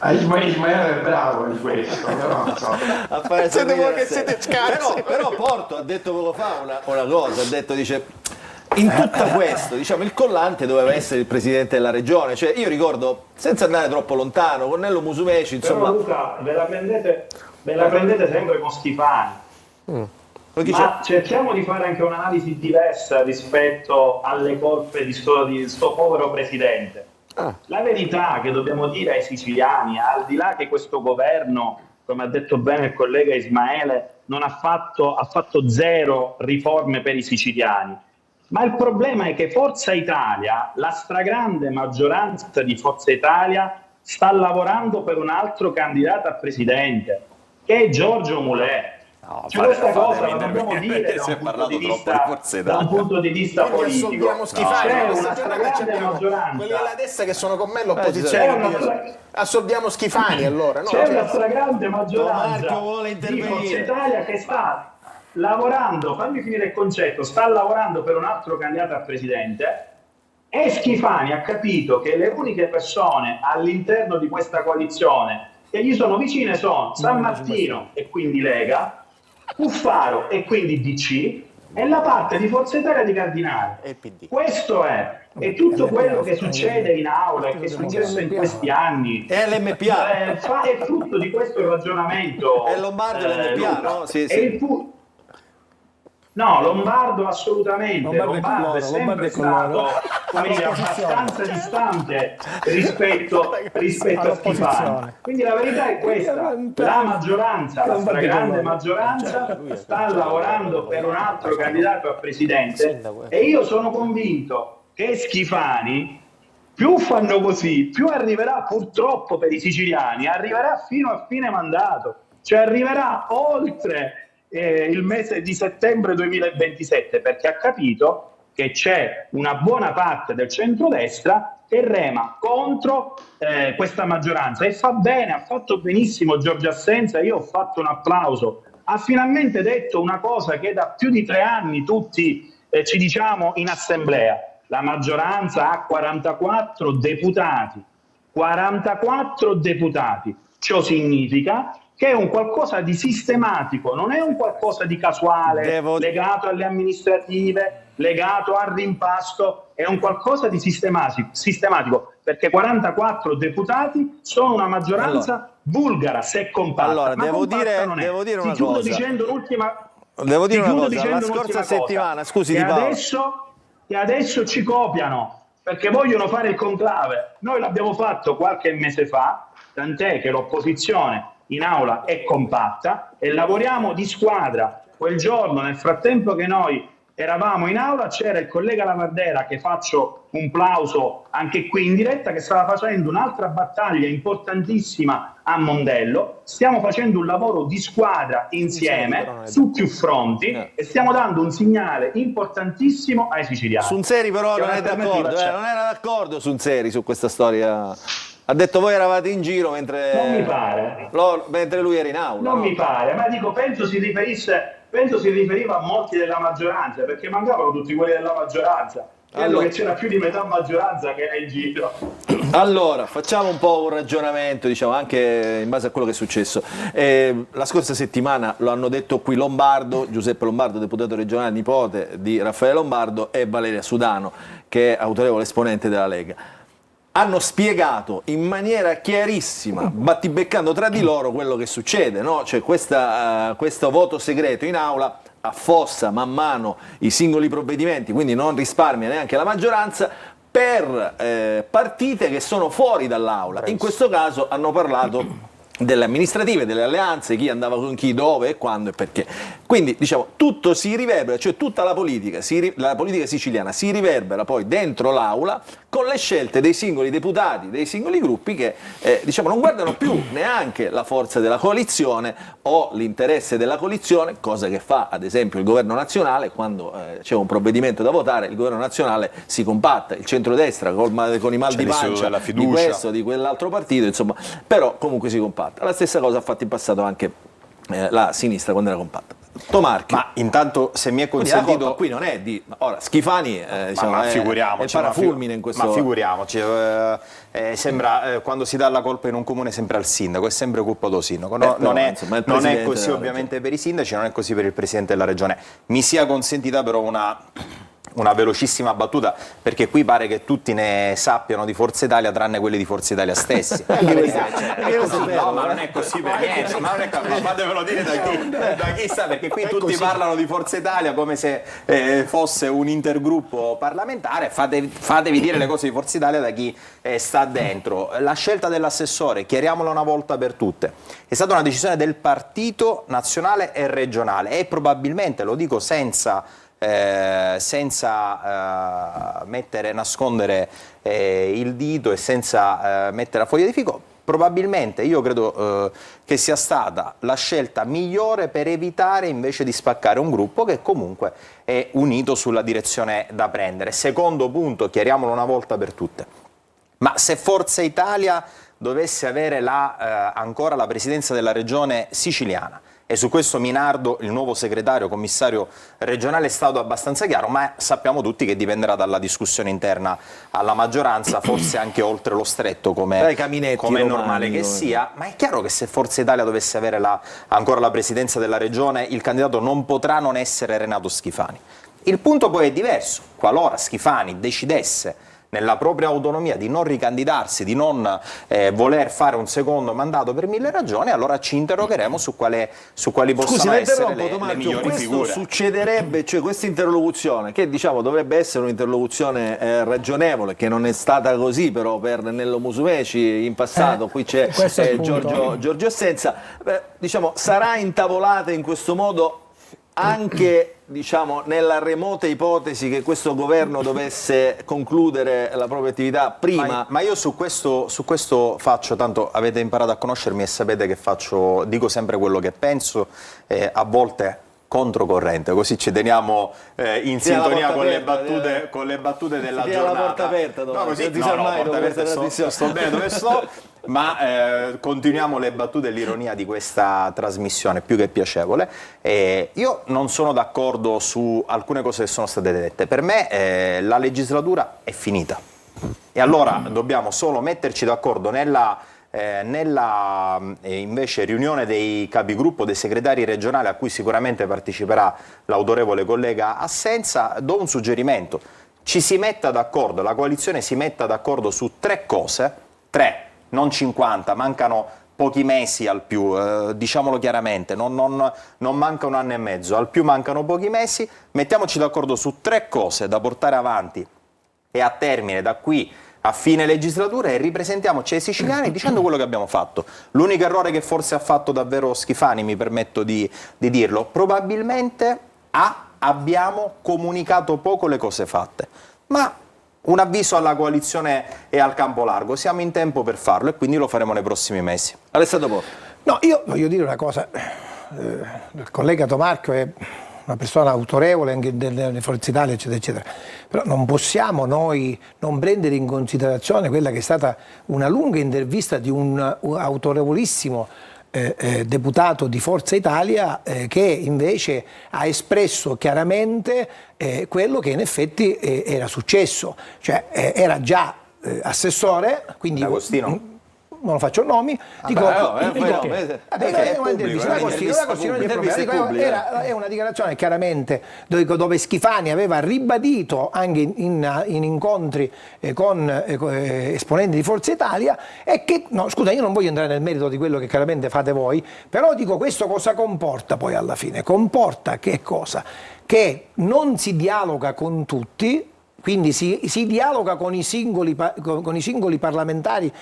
Ismaele è bravo in questo, però non so. A fare però Porto ha detto poco fa una cosa, ha detto, dice, in tutto questo, diciamo, il collante doveva essere il presidente della regione, cioè io ricordo, senza andare troppo lontano, con Nello Musumeci, insomma. Però Luca, ve la prendete sempre con Schifani. Ma cerchiamo di fare anche un'analisi diversa rispetto alle colpe di sto povero presidente. La verità che dobbiamo dire ai siciliani, al di là che questo governo, come ha detto bene il collega Ismaele, non ha fatto 0 riforme per i siciliani, Ma il problema è che Forza Italia, la stragrande maggioranza di Forza Italia, sta lavorando per un altro candidato a presidente, che è Giorgio Mulè. Questa cosa la dobbiamo dire da un punto di vista politico. C'è una stragrande maggioranza. Quelli della destra che sono con me all'opposizione. Assolviamo Schifani allora. No? C'è una stragrande maggioranza di Forza Italia che sta lavorando, fammi finire il concetto, sta lavorando per un altro candidato a presidente, e Schifani ha capito che le uniche persone all'interno di questa coalizione che gli sono vicine sono San Martino e quindi Lega, Cuffaro e quindi DC, e la parte di Forza Italia di Cardinale. Questo è tutto quello che succede in aula e che è successo in questi anni. È l'MPA. È frutto di questo ragionamento. È Lombardo l'MPA, no? Sì. No, Lombardo assolutamente. Lombardo è sempre stato abbastanza distante rispetto a Schifani. Quindi la verità è questa: la maggioranza, la stragrande maggioranza, sta lavorando per un altro candidato a presidente, e io sono convinto che Schifani, più fanno così, più arriverà, purtroppo per i siciliani, arriverà fino a fine mandato, cioè arriverà oltre il mese di settembre 2027, perché ha capito che c'è una buona parte del centrodestra che rema contro questa maggioranza, e fa bene, ha fatto benissimo Giorgia Assenza. Io ho fatto un applauso, ha finalmente detto una cosa che da più di 3 anni tutti ci diciamo in assemblea: la maggioranza ha 44 deputati, 44 deputati, ciò significa che è un qualcosa di sistematico, non è un qualcosa di casuale, legato alle amministrative, legato al rimpasto, è un qualcosa di sistematico, perché 44 deputati sono una maggioranza bulgara, se compatta. Allora, devo dire una cosa. Devo dire una cosa, la scorsa settimana, scusi Di Paolo, che adesso ci copiano, perché vogliono fare il conclave. Noi l'abbiamo fatto qualche mese fa, tant'è che l'opposizione in aula è compatta e lavoriamo di squadra. Quel giorno, nel frattempo che noi eravamo in aula, c'era il collega Lavardera, che faccio un plauso anche qui in diretta, che stava facendo un'altra battaglia importantissima a Mondello. Stiamo facendo un lavoro di squadra insieme su più fronti e stiamo dando un segnale importantissimo ai siciliani. Sunzeri però non è d'accordo, non era d'accordo Sunzeri su questa storia. Ha detto voi eravate in giro mentre, non mi pare. Mentre lui era in aula. Non mi pare, ma dico, penso si riferiva a molti della maggioranza, perché mancavano tutti quelli della maggioranza. Credo che c'era più di metà maggioranza che era in giro. Allora, facciamo un po' un ragionamento, diciamo, anche in base a quello che è successo. La scorsa settimana lo hanno detto qui Lombardo, Giuseppe Lombardo, deputato regionale nipote di Raffaele Lombardo, e Valeria Sudano, che è autorevole esponente della Lega. Hanno spiegato in maniera chiarissima, battibeccando tra di loro, quello che succede, no? Cioè questo voto segreto in aula affossa man mano i singoli provvedimenti, quindi non risparmia neanche la maggioranza, per partite che sono fuori dall'aula. In questo caso hanno parlato delle amministrative, delle alleanze, chi andava con chi, dove e quando e perché. Quindi diciamo tutto si riverbera, cioè tutta la politica siciliana si riverbera poi dentro l'aula con le scelte dei singoli deputati, dei singoli gruppi che diciamo non guardano più neanche la forza della coalizione o l'interesse della coalizione, cosa che fa ad esempio il governo nazionale. Quando c'è un provvedimento da votare, il governo nazionale si compatta, il centrodestra con i mal di pancia di questo, di quell'altro partito, insomma, però comunque si compatta. La stessa cosa ha fatto in passato anche la sinistra quando era compatta. Tomarchi. Ma intanto, se mi è consentito, qui non è di Schifani, diciamo, è il parafulmine in questo. Ma figuriamoci, sembra quando si dà la colpa in un comune sempre al sindaco, è sempre colpa del sindaco. Non è così ovviamente per i sindaci, non è così per il presidente della regione. Mi sia consentita però una velocissima battuta, perché qui pare che tutti ne sappiano di Forza Italia tranne quelli di Forza Italia stessi. No, ma non è così per niente, ma fatemelo dire da chi sa, perché qui tutti parlano di Forza Italia come se fosse un intergruppo parlamentare. Fatevi dire le cose di Forza Italia da chi sta dentro. La scelta dell'assessore, chiariamola una volta per tutte, è stata una decisione del partito nazionale e regionale, e probabilmente, lo dico senza senza nascondere il dito e senza mettere la foglia di fico, probabilmente io credo che sia stata la scelta migliore per evitare invece di spaccare un gruppo che comunque è unito sulla direzione da prendere. Secondo punto, chiariamolo una volta per tutte, ma se Forza Italia dovesse avere ancora la presidenza della regione siciliana, e su questo Minardo, il nuovo segretario commissario regionale, è stato abbastanza chiaro, ma sappiamo tutti che dipenderà dalla discussione interna alla maggioranza, forse anche oltre lo stretto, come è normale che sia. Ma è chiaro che se Forza Italia dovesse avere ancora la presidenza della regione, il candidato non potrà non essere Renato Schifani. Il punto poi è diverso: qualora Schifani decidesse nella propria autonomia di non ricandidarsi, di non voler fare un secondo mandato per 1000 ragioni, allora ci interrogheremo su quali possano essere le migliori figure. Succederebbe, cioè questa interlocuzione, che diciamo dovrebbe essere un'interlocuzione ragionevole, che non è stata così però per Nello Musumeci in passato, qui c'è Giorgio Assenza, diciamo sarà intavolata in questo modo anche diciamo nella remota ipotesi che questo governo dovesse concludere la propria attività prima. Ma io su questo faccio, tanto avete imparato a conoscermi e sapete che dico sempre quello che penso, a volte controcorrente, così ci teniamo in sintonia con le battute della giornata. La porta aperta, no, così porta aperta, sto bene dove sto, ma continuiamo le battute e l'ironia di questa trasmissione, più che piacevole. Io non sono d'accordo su alcune cose che sono state dette. Per me la legislatura è finita e allora dobbiamo solo metterci d'accordo nella invece riunione dei capigruppo, dei segretari regionali, a cui sicuramente parteciperà l'autorevole collega Assenza. Do un suggerimento: ci si metta d'accordo, la coalizione si metta d'accordo su 3 cose, 3, non 50, mancano pochi mesi al più, diciamolo chiaramente, non manca un anno e mezzo, al più mancano pochi mesi. Mettiamoci d'accordo su 3 cose da portare avanti e a termine da qui a fine legislatura, e ripresentiamoci ai siciliani dicendo quello che abbiamo fatto. L'unico errore che forse ha fatto davvero Schifani, mi permetto di dirlo, probabilmente abbiamo comunicato poco le cose fatte, ma un avviso alla coalizione e al campo largo: siamo in tempo per farlo e quindi lo faremo nei prossimi mesi. Alessandro Porta. No, io voglio dire una cosa, il collega Tomarco è una persona autorevole anche nelle Forze Italia, eccetera, eccetera. Però non possiamo noi non prendere in considerazione quella che è stata una lunga intervista di un autorevolissimo deputato di Forza Italia che invece ha espresso chiaramente quello che in effetti era successo. Cioè era già assessore, quindi Agostino. Non faccio nomi, è una dichiarazione chiaramente dove Schifani aveva ribadito anche in incontri con esponenti di Forza Italia, e che, no scusa, io non voglio entrare nel merito di quello che chiaramente fate voi, però dico, questo cosa comporta poi alla fine? Comporta che cosa? Che non si dialoga con tutti. Quindi si dialoga con i singoli parlamentari,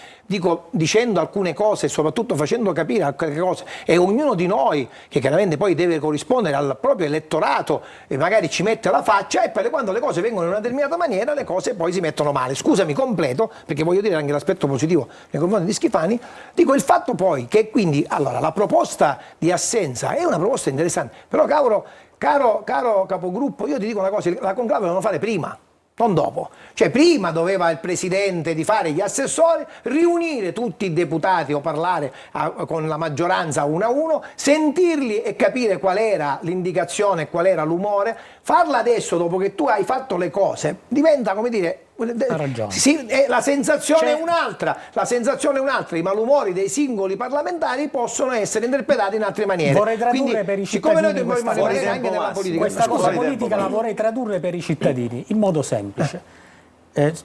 dicendo alcune cose e soprattutto facendo capire alcune cose, e ognuno di noi, che chiaramente poi deve corrispondere al proprio elettorato, e magari ci mette la faccia, e poi quando le cose vengono in una determinata maniera le cose poi si mettono male. Scusami, completo, perché voglio dire anche l'aspetto positivo nei confronti di Schifani. Dico il fatto poi che quindi allora la proposta di Assenza è una proposta interessante, però caro capogruppo, io ti dico una cosa: la conclave devono fare prima, non dopo. Cioè prima doveva il presidente di fare gli assessori, riunire tutti i deputati o parlare con la maggioranza uno a uno, sentirli e capire qual era l'indicazione e qual era l'umore. Farla adesso, dopo che tu hai fatto le cose, diventa, come dire, ha ragione. La sensazione è un'altra, i malumori dei singoli parlamentari possono essere interpretati in altre maniere. Vorrei tradurre per i cittadini anche nella politica. Questa cosa politica la vorrei tradurre per i cittadini in modo semplice.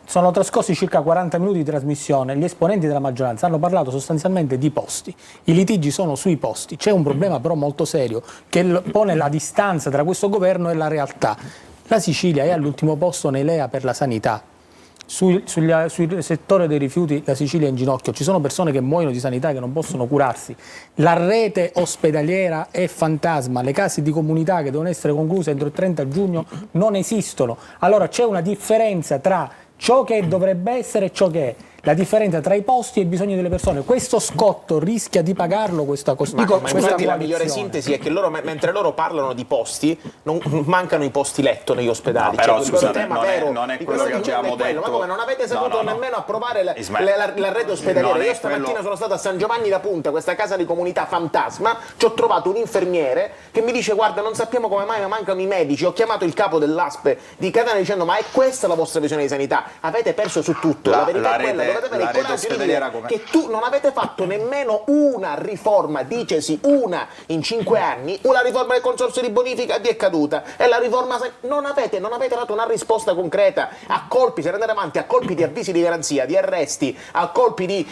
Sono trascorsi circa 40 minuti di trasmissione, gli esponenti della maggioranza hanno parlato sostanzialmente di posti, i litigi sono sui posti, c'è un problema però molto serio che pone la distanza tra questo governo e la realtà. La Sicilia è all'ultimo posto nei LEA per la sanità. sul settore dei rifiuti la Sicilia è in ginocchio, ci sono persone che muoiono di sanità che non possono curarsi, la rete ospedaliera è fantasma, le case di comunità che devono essere concluse entro il 30 giugno non esistono. Allora c'è una differenza tra ciò che dovrebbe essere e ciò che è. La differenza tra i posti e i bisogni delle persone. Questo scotto rischia di pagarlo questa costruzione. Ma infatti la migliore sintesi è che loro, mentre loro parlano di posti, non mancano i posti letto negli ospedali. No, però cioè, scusate, non è quello che abbiamo detto. Ma come non avete saputo nemmeno approvare la rete ospedaliera? Io stamattina sono stato a San Giovanni da Punta, questa casa di comunità fantasma, ci ho trovato un infermiere che mi dice guarda non sappiamo come mai ma mancano i medici, ho chiamato il capo dell'ASP di Catania dicendo ma è questa la vostra visione di sanità? Avete perso su tutto, la verità è quella, dovete avere il coraggio di dire che tu non avete fatto nemmeno una riforma, dicesi una in 5 anni, una riforma del consorzio di bonifica vi è caduta e la riforma non avete dato una risposta concreta a colpi, se andate avanti a colpi di avvisi di garanzia, di arresti, a colpi di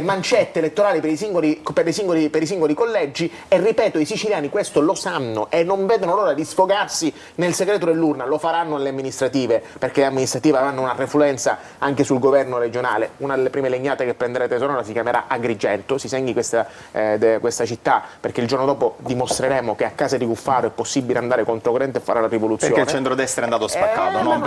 mancette elettorali per i singoli collegi e ripeto i siciliani questo lo sanno e non vedono l'ora di sfogarsi nel segreto dell'urna, lo faranno alle amministrative perché le amministrative avranno una refluenza anche sul governo regionale. Una delle prime legnate che prenderete sonora si chiamerà Agrigento, si segni questa città perché il giorno dopo dimostreremo che a casa di Cuffaro è possibile andare controcorrente e fare la rivoluzione. Perché il centrodestra è andato spaccato, non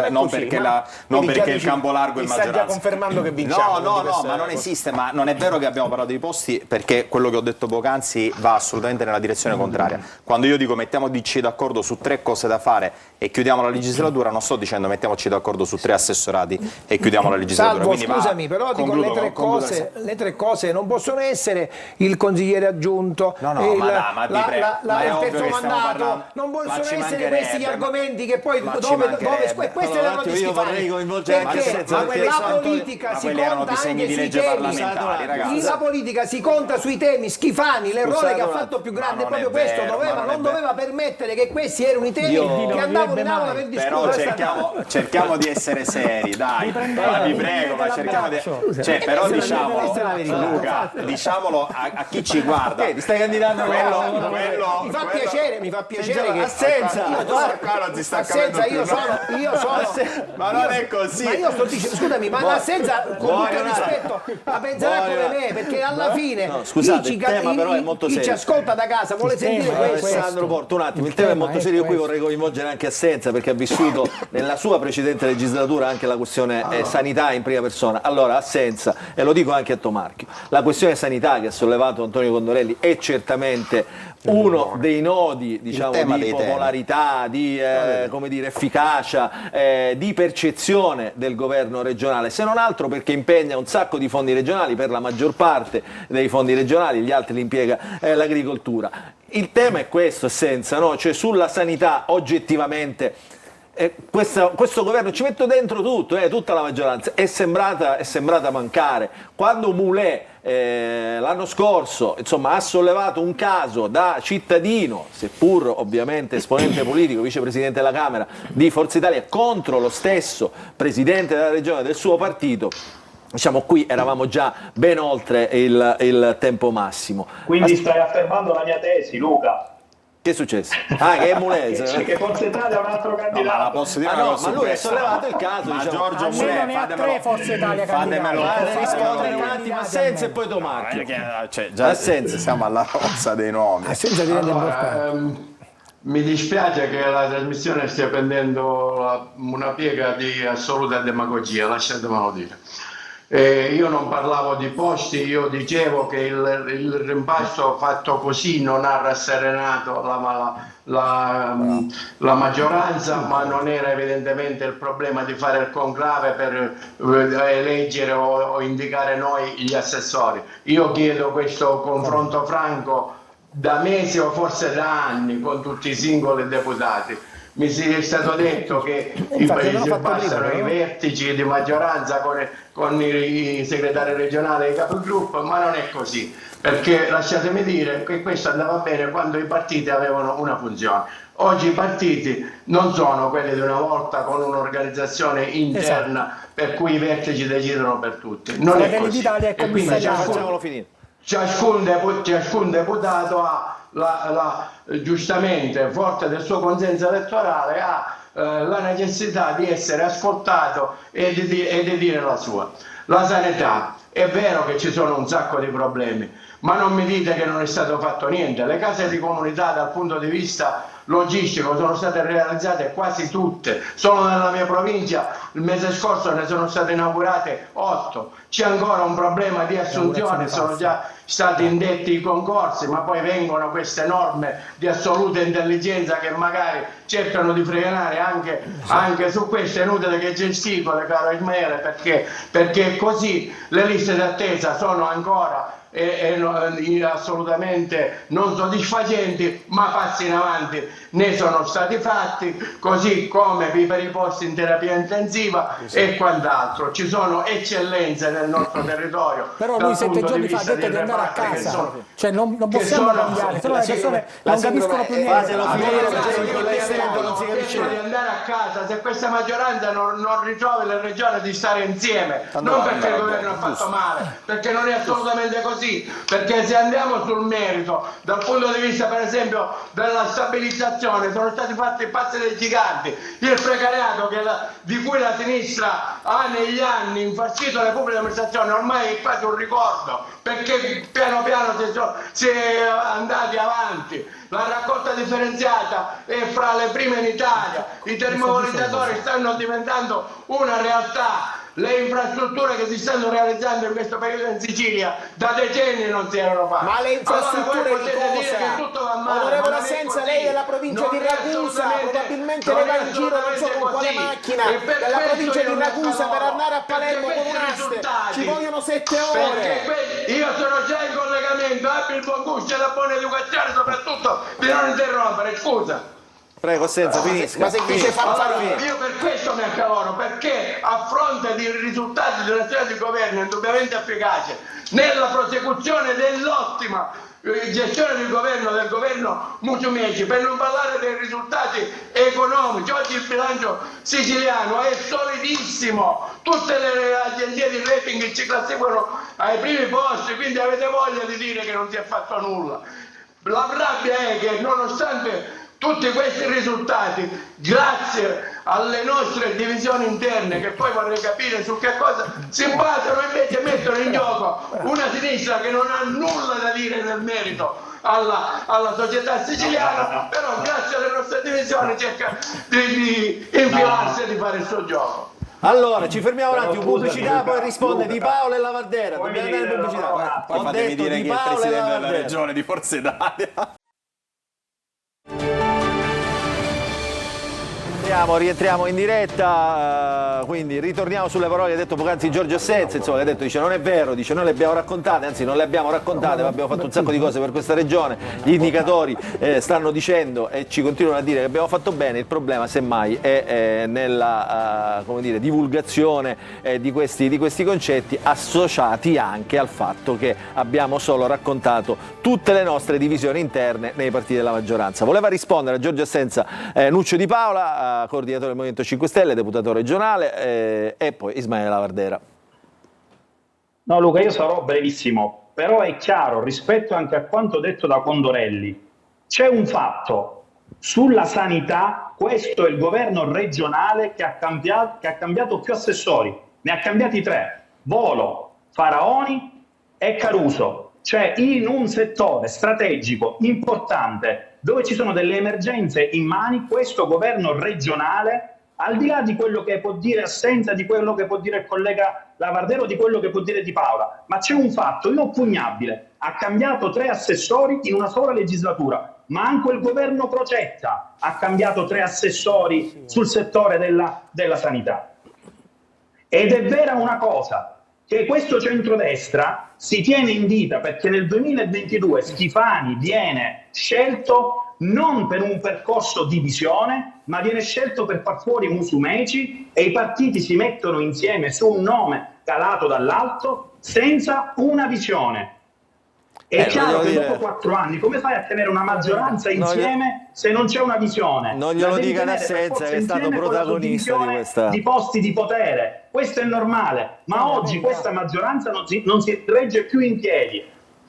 perché il campo largo è in maggioranza. Sta già confermando che vinciamo. No, ma non esiste, ma non è vero che abbiamo parlato di posti perché quello che ho detto poc'anzi va assolutamente nella direzione contraria. Quando io dico mettiamoci d'accordo su 3 cose da fare e chiudiamo la legislatura, non sto dicendo mettiamoci d'accordo su 3 assessorati e chiudiamo la legislatura. Salvo, scusami, però dico le 3 cose non possono essere il consigliere aggiunto, il terzo mandato, non possono essere questi gli argomenti che poi queste erano gli schifani, perché la politica si conta anche sui temi, la politica si conta sui temi schifani, l'errore che ha fatto più grande è proprio questo, non doveva permettere che questi erano i temi che andavano in aula per discutere. Però cerchiamo di essere seri, dai, vi prego, ma cerchiamo di... però diciamolo, Luca, diciamolo a chi ci guarda. Ti stai candidando quello mi fa piacere che assenza io sono ma non è così. Ma io sto dicendo, scusami, ma l'assenza con tutto il rispetto la penserà come me, perché alla fine scusate, il tema però è molto serio. Chi ci ascolta da casa vuole sentire questo. Alessandro Porto, un attimo, il tema è molto serio, io qui vorrei coinvolgere anche Assenza perché ha vissuto nella sua precedente legislatura anche la questione sanità in prima persona. Allora Assenza, e lo dico anche a Tomarchio, la questione sanità che ha sollevato Antonio Condorelli è certamente uno dei nodi, diciamo, di popolarità, di efficacia, di percezione del governo regionale, se non altro perché impegna un sacco di fondi regionali, per la maggior parte dei fondi regionali, gli altri li impiega l'agricoltura. Il tema è questo, Assenza, no? Cioè sulla sanità oggettivamente questo governo, ci metto dentro tutto, tutta la maggioranza, è sembrata mancare. Quando Mulè l'anno scorso ha sollevato un caso da cittadino, seppur ovviamente esponente politico, vicepresidente della Camera di Forza Italia, contro lo stesso presidente della regione del suo partito, qui eravamo già ben oltre il tempo massimo. Quindi stai affermando la mia tesi, Luca. Che è successo? Che è Mulese. Che Forza Italia è un altro candidato. No, ma posso dire una cosa ma lui ha sollevato il caso. Ma Giorgio Mulè, ne ha 3 Forza Italia fatemelo rispondere un attimo Assenza e poi Tomarchio. Già Assenza, siamo alla rozza dei nomi. Assenza diventa importante. Mi dispiace che la trasmissione stia prendendo una piega di assoluta demagogia, lasciatemelo dire. Io non parlavo di posti, io dicevo che il rimpasto fatto così non ha rasserenato la maggioranza, ma non era evidentemente il problema di fare il conclave per eleggere o indicare noi gli assessori. Io chiedo questo confronto franco da mesi o forse da anni con tutti i singoli deputati. Mi è stato detto che bastano i vertici di maggioranza con i segretari regionali e i capigruppo, ma non è così, perché lasciatemi dire che questo andava bene quando i partiti avevano una funzione. Oggi i partiti non sono quelli di una volta con un'organizzazione interna per cui i vertici decidono per tutti. Non è così. E quindi facciamolo finire. Ciascun deputato ha giustamente, forte del suo consenso elettorale, ha la necessità di essere ascoltato e di dire la sua. La sanità, è vero che ci sono un sacco di problemi, ma non mi dite che non è stato fatto niente. Le case di comunità dal punto di vista logistico sono state realizzate quasi tutte, solo nella mia provincia il mese scorso ne sono state inaugurate 8. C'è ancora un problema di assunzione, sono già stati indetti i concorsi, ma poi vengono queste norme di assoluta intelligenza che magari cercano di frenare anche su questo. È inutile che gesticole, caro Ismaele, perché così le liste d'attesa sono ancora assolutamente non soddisfacenti, ma passi in avanti ne sono stati fatti, così come per i posti in terapia intensiva e quant'altro. Ci sono eccellenze nel nostro territorio. Però lui 7 giorni fa ha detto di andare a casa, cioè non possiamo cambiare, se no le persone non capiscono più niente. Di andare a casa se questa maggioranza non ritrova le regioni di stare insieme, non perché il governo ha fatto male, perché non è assolutamente così. Perché se andiamo sul merito, dal punto di vista per esempio della stabilizzazione, sono stati fatti i passi dei giganti. Il precariato di cui la sinistra ha negli anni infarcito le pubbliche amministrazioni ormai è quasi un ricordo, perché piano piano si è andati avanti. La raccolta differenziata è fra le prime in Italia, i termovalorizzatori stanno diventando una realtà. Le infrastrutture che si stanno realizzando in questo periodo in Sicilia da decenni non si erano fatte. Ma le infrastrutture allora, di cosa? Onorevole Assenza, lei della provincia di Ragusa, probabilmente lei va in giro non so con quale macchina dalla provincia di Ragusa per andare a Palermo con un'aste, ci vogliono 7 ore. Io sono già in collegamento, abbi il buon gusto e la buona educazione, soprattutto di non interrompere, scusa. Prego, Senza, finisca. Ma se dice io per questo mi accaloro, perché a fronte dei risultati dell'azione di governo indubbiamente efficace nella prosecuzione dell'ottima gestione del governo Musumeci, per non parlare dei risultati economici, oggi il bilancio siciliano è solidissimo, tutte le agenzie di rating ci classificano ai primi posti, quindi avete voglia di dire che non si è fatto nulla. La rabbia è che nonostante tutti questi risultati, grazie alle nostre divisioni interne, che poi vorrei capire su che cosa si basano, invece mettono in gioco una sinistra che non ha nulla da dire nel merito alla società siciliana, però grazie alle nostre divisioni cerca di infilarsi e di fare il suo gioco. Allora, ci fermiamo un attimo, pubblicità, poi risponde Di Paola e Lavardera. Dobbiamo andare in pubblicità. Poi fatemi dire che è il presidente della regione di Forza Italia. Rientriamo in diretta, quindi ritorniamo sulle parole che ha detto poc'anzi Giorgio Assenza, insomma, che ha detto, dice non è vero, dice noi le abbiamo raccontate, anzi non le abbiamo raccontate, ma abbiamo fatto un sacco di cose per questa regione, gli indicatori stanno dicendo e ci continuano a dire che abbiamo fatto bene, il problema semmai è nella come dire, divulgazione di questi concetti, associati anche al fatto che abbiamo solo raccontato tutte le nostre divisioni interne nei partiti della maggioranza. Voleva rispondere a Giorgio Assenza Nuccio Di Paola, coordinatore del Movimento 5 Stelle, deputato regionale, e poi Ismaele Lavardera. No Luca, io sarò brevissimo, però è chiaro, rispetto anche a quanto detto da Condorelli, c'è un fatto, sulla sanità questo è il governo regionale che ha cambiato più assessori, ne ha cambiati 3, Volo, Faraoni e Caruso. Cioè in un settore strategico importante dove ci sono delle emergenze in mani, questo governo regionale, al di là di quello che può dire Assenza, di quello che può dire il collega Lavardero, di quello che può dire Di Paola, ma c'è un fatto inoppugnabile, ha cambiato 3 assessori in una sola legislatura, ma anche il governo Crocetta ha cambiato 3 assessori sul settore della sanità. Ed è vera una cosa, che questo centrodestra si tiene in dita perché nel 2022 Schifani viene scelto non per un percorso di visione, ma viene scelto per far fuori Musumeci e i partiti si mettono insieme su un nome calato dall'alto senza una visione. È chiaro che dopo 4 anni come fai a tenere una maggioranza insieme se non c'è una visione? Non glielo dica in Assenza, che è stato protagonista di questa. Di posti di potere, questo è normale, ma oggi questa maggioranza non si regge più in piedi.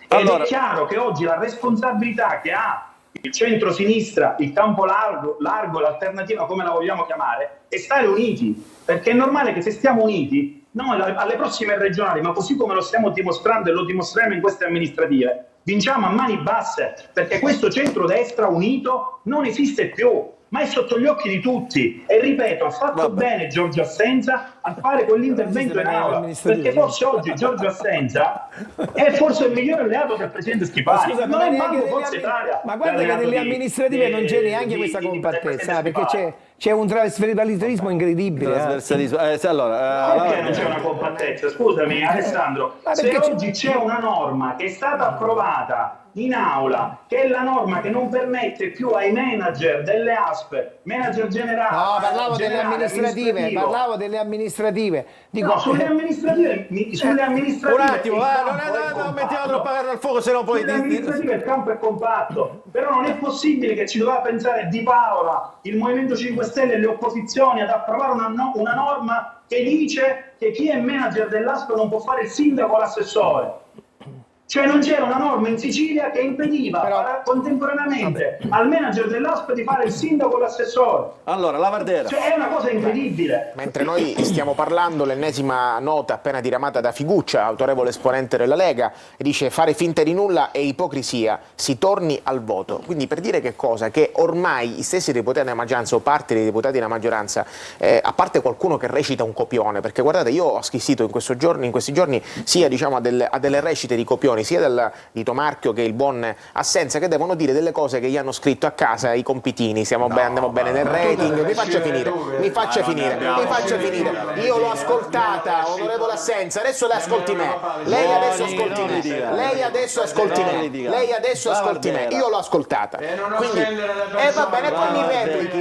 Ed è chiaro che oggi la responsabilità che ha il centro-sinistra, il campo largo, l'alternativa, come la vogliamo chiamare, è stare uniti, perché è normale che se stiamo uniti, noi alle prossime regionali, ma così come lo stiamo dimostrando e lo dimostreremo in queste amministrative, vinciamo a mani basse, perché questo centrodestra unito non esiste più, ma è sotto gli occhi di tutti. E ripeto, ha fatto bene Giorgio Assenza a fare quell'intervento in aula, perché forse oggi Giorgio Assenza è forse il migliore alleato del presidente Schifani. Scusa, non è manco Forza Italia. Ma guarda che nelle amministrative non c'è neanche questa compattezza, perché c'è un trasversalismo incredibile. Allora, perché non c'è una compattezza? Scusami Alessandro, se oggi c'è una norma che è stata approvata in aula, che è la norma che non permette più ai manager delle ASP, manager generali. No, parlavo delle amministrative. Dico, no, sulle amministrative. Un attimo, non mettiamo troppa carne al fuoco, se no poi. Sulle amministrative il campo è compatto, però non è possibile che ci doveva pensare Di Paola, il Movimento 5 Stelle e le opposizioni ad approvare una norma che dice che chi è manager dell'ASP non può fare il sindaco o l'assessore. Cioè non c'era una norma in Sicilia che impediva contemporaneamente al manager dell'ASP di fare il sindaco o l'assessore. Allora, la Vardera. Cioè è una cosa incredibile. Mentre noi stiamo parlando, l'ennesima nota appena diramata da Figuccia, autorevole esponente della Lega, dice: fare finta di nulla è ipocrisia, si torni al voto. Quindi per dire che cosa? Che ormai i stessi deputati della maggioranza o parte dei deputati della maggioranza, a parte qualcuno che recita un copione, perché guardate, io ho assistito in questi giorni sia diciamo a delle recite di copioni, sia di Tomarchio che il buon Assenza, che devono dire delle cose che gli hanno scritto a casa i compitini. Andiamo bene nel rating. Mi faccia finire. Io l'ho ascoltata, onorevole Assenza, adesso le ascolti me. Lei adesso ascolti me. Io l'ho ascoltata. Quindi va bene,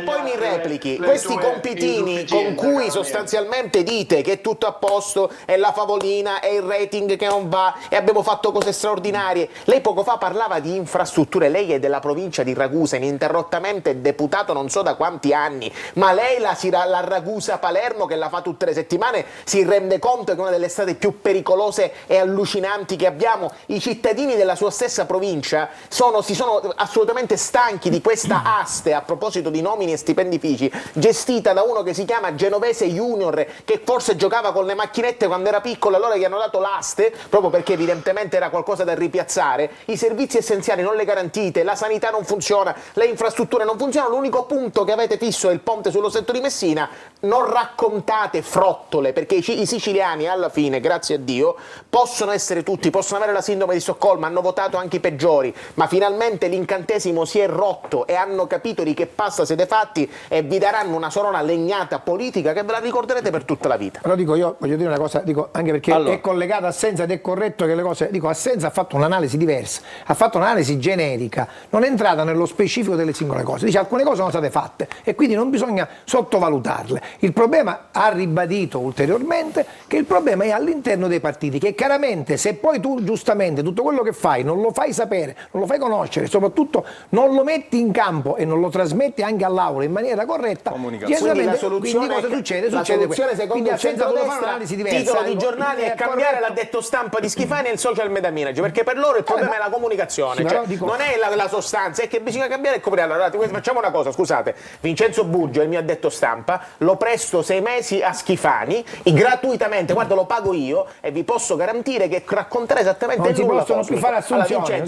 poi mi replichi. Questi compitini con cui sostanzialmente dite che è tutto a posto, è la favolina, è il rating che non va e abbiamo fatto cose straordinarie. Lei poco fa parlava di infrastrutture, lei è della provincia di Ragusa, ininterrottamente deputato non so da quanti anni, ma lei la Ragusa-Palermo, che la fa tutte le settimane, si rende conto che è una delle strade più pericolose e allucinanti che abbiamo. I cittadini della sua stessa provincia si sono assolutamente stanchi di questa aste, a proposito di nomini e stipendifici, gestita da uno che si chiama Genovese Junior, che forse giocava con le macchinette quando era piccolo, allora gli hanno dato l'aste, proprio perché evidentemente era qualcosa da ripiazzare. I servizi essenziali non le garantite, la sanità non funziona, le infrastrutture non funzionano, l'unico punto che avete fisso è il ponte sullo Stretto di Messina. Non raccontate frottole, perché i siciliani alla fine, grazie a Dio, possono essere tutti, possono avere la sindrome di Stoccolma, hanno votato anche i peggiori, ma finalmente l'incantesimo si è rotto e hanno capito di che pasta siete fatti e vi daranno una sonora legnata politica che ve la ricorderete per tutta la vita. Però io voglio dire una cosa, anche perché è collegata a Assenza ed è corretto che le cose, Assenza ha fatto un'analisi diversa, ha fatto un'analisi generica, non è entrata nello specifico delle singole cose, dice alcune cose sono state fatte e quindi non bisogna sottovalutarle. Il problema, ha ribadito ulteriormente, che il problema è all'interno dei partiti, che chiaramente se poi tu giustamente tutto quello che fai non lo fai sapere, non lo fai conoscere, soprattutto non lo metti in campo e non lo trasmetti anche all'aula in maniera corretta, quindi la soluzione, cosa succede? La soluzione secondo il centrodestra, titolo di giornali è cambiare l'addetto stampa di Schifani e il social media manager, perché per loro il problema è la comunicazione, non è la sostanza, è che bisogna cambiare e coprire. Allora facciamo una cosa, scusate, Vincenzo Burgio è il mio addetto stampa, lo presto 6 mesi a Schifani gratuitamente, guarda, lo pago io e vi posso garantire che racconterà esattamente nulla. Non si possono più fare assunzioni,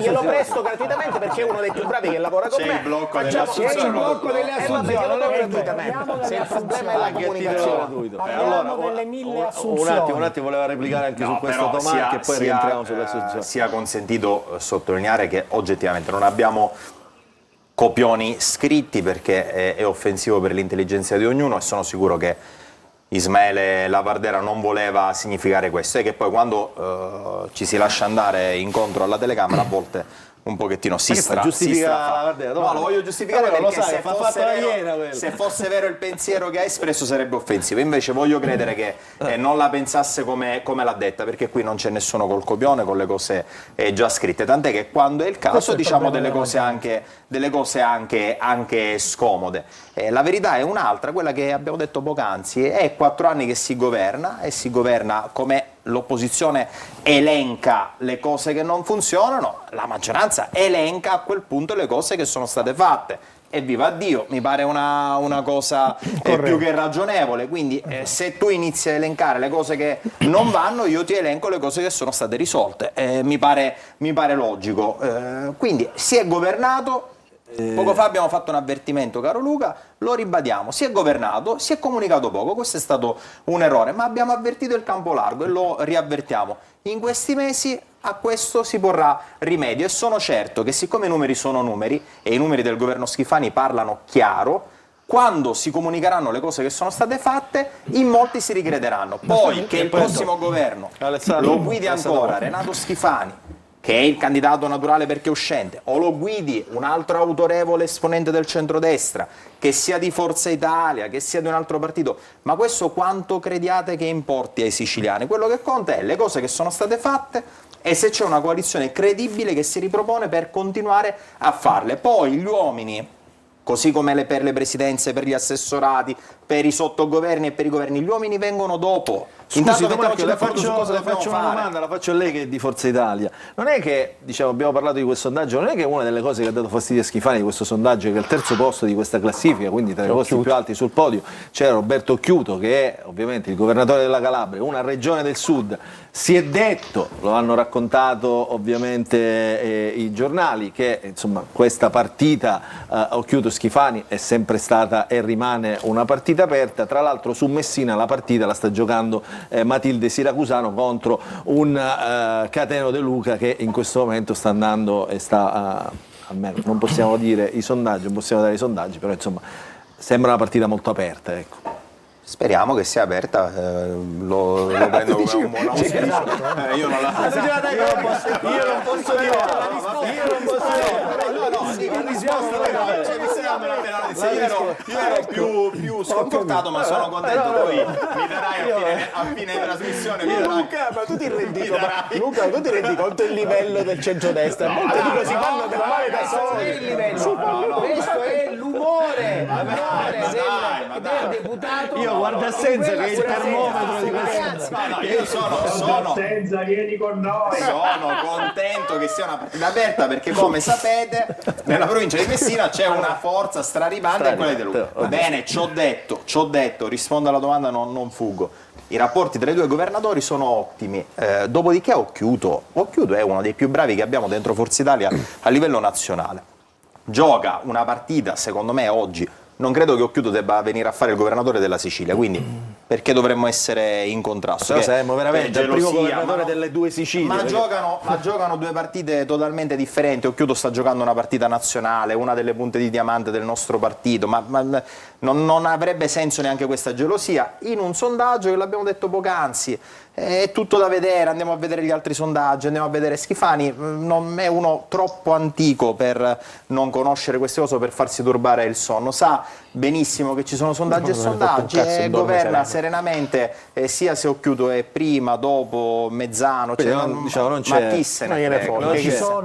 glielo presto gratuitamente perché è uno dei più bravi che lavora con me. Il blocco delle assunzioni, se il problema è la comunicazione. Parliamo delle 1000 assunzioni. Un attimo, voleva replicare anche su questo Tomarchio e poi rientriamo sulle assunzioni. Sia consentito sottolineare che oggettivamente non abbiamo copioni scritti, perché è offensivo per l'intelligenza di ognuno, e sono sicuro che Ismaele Lavardera non voleva significare questo, e che poi quando ci si lascia andare incontro alla telecamera a volte un pochettino si giustifica. No, lo voglio giustificare perché lo sai, se fosse vero il pensiero che ha espresso sarebbe offensivo. Invece voglio credere che non la pensasse come l'ha detta, perché qui non c'è nessuno col copione, con le cose già scritte, tant'è che quando è il caso diciamo delle cose anche scomode. La verità è un'altra, quella che abbiamo detto poc'anzi: è 4 anni che si governa, e si governa come l'opposizione elenca le cose che non funzionano, la maggioranza elenca a quel punto le cose che sono state fatte. E viva Dio, mi pare una cosa più che ragionevole. Quindi se tu inizi a elencare le cose che non vanno, io ti elenco le cose che sono state risolte. Mi pare logico. Quindi si è governato. Poco fa abbiamo fatto un avvertimento, caro Luca, lo ribadiamo, si è governato, si è comunicato poco, questo è stato un errore, ma abbiamo avvertito il campo largo e lo riavvertiamo. In questi mesi a questo si porrà rimedio e sono certo che siccome i numeri sono numeri e i numeri del governo Schifani parlano chiaro, quando si comunicheranno le cose che sono state fatte, in molti si ricrederanno. Poi che il prossimo governo lo guidi ancora Renato Schifani, che è il candidato naturale perché è uscente, o lo guidi un altro autorevole esponente del centrodestra, che sia di Forza Italia, che sia di un altro partito, ma questo quanto crediate che importi ai siciliani? Quello che conta è le cose che sono state fatte e se c'è una coalizione credibile che si ripropone per continuare a farle. Poi gli uomini, così come per le presidenze, per gli assessorati, per i sottogoverni e per i governi, gli uomini vengono dopo. Scusi, Intanto mettiamoci d'accordo su cosa le dobbiamo faccio una fare. domanda, la faccio a lei che è di Forza Italia. Non è che, diciamo, abbiamo parlato di quel sondaggio, non è che una delle cose che ha dato fastidio a Schifani di questo sondaggio è che al terzo posto di questa classifica, quindi tra i posti più alti sul podio, c'era Roberto Occhiuto, che è ovviamente il governatore della Calabria, una regione del sud. Si è detto, lo hanno raccontato ovviamente i giornali, che insomma questa partita Occhiuto-Schifani è sempre stata e rimane una partita aperta. Tra l'altro su Messina la partita la sta giocando Matilde Siracusano contro un Cateno De Luca che in questo momento sta andando e sta, almeno non possiamo dire i sondaggi, non possiamo dare i sondaggi, però insomma sembra una partita molto aperta, ecco. Speriamo che sia aperta, lo prendo come un buon auspicio. Io non posso dire. Io ero più sconfortato, ma sono contento. Poi mi darai a fine trasmissione. Luca, ma tu ti rendi conto il livello del centrodestra? Molti dico si fanno del male da soli. Questo è l'umore del deputato. Io guarda Senza che è il termometro di questo. Io sono Senza, vieni con noi. Sono contento che sia una partita aperta perché, come sapete, nella provincia di Messina c'è una forza straripante e quella di De Luca. Va bene, ci ho detto, rispondo alla domanda, non fuggo. I rapporti tra i due governatori sono ottimi. Dopodiché Occhiuto è uno dei più bravi che abbiamo dentro Forza Italia a livello nazionale. Gioca una partita, secondo me, oggi. Non credo che Occhiuto debba venire a fare il governatore della Sicilia, quindi perché dovremmo essere in contrasto? Però saremmo veramente il primo gelosia, governatore delle due Sicilie. Ma giocano due partite totalmente differenti. Occhiuto sta giocando una partita nazionale, una delle punte di diamante del nostro partito, ma non avrebbe senso neanche questa gelosia. In un sondaggio, che l'abbiamo detto poc'anzi, è tutto da vedere, andiamo a vedere gli altri sondaggi, andiamo a vedere Schifani, non è uno troppo antico per non conoscere queste cose, per farsi turbare il sonno, sa benissimo che ci sono sondaggi e sondaggi e governa serenamente, sia se Occhiuto è prima, dopo, mezzano, cioè non c'è, ma chi se ne frega?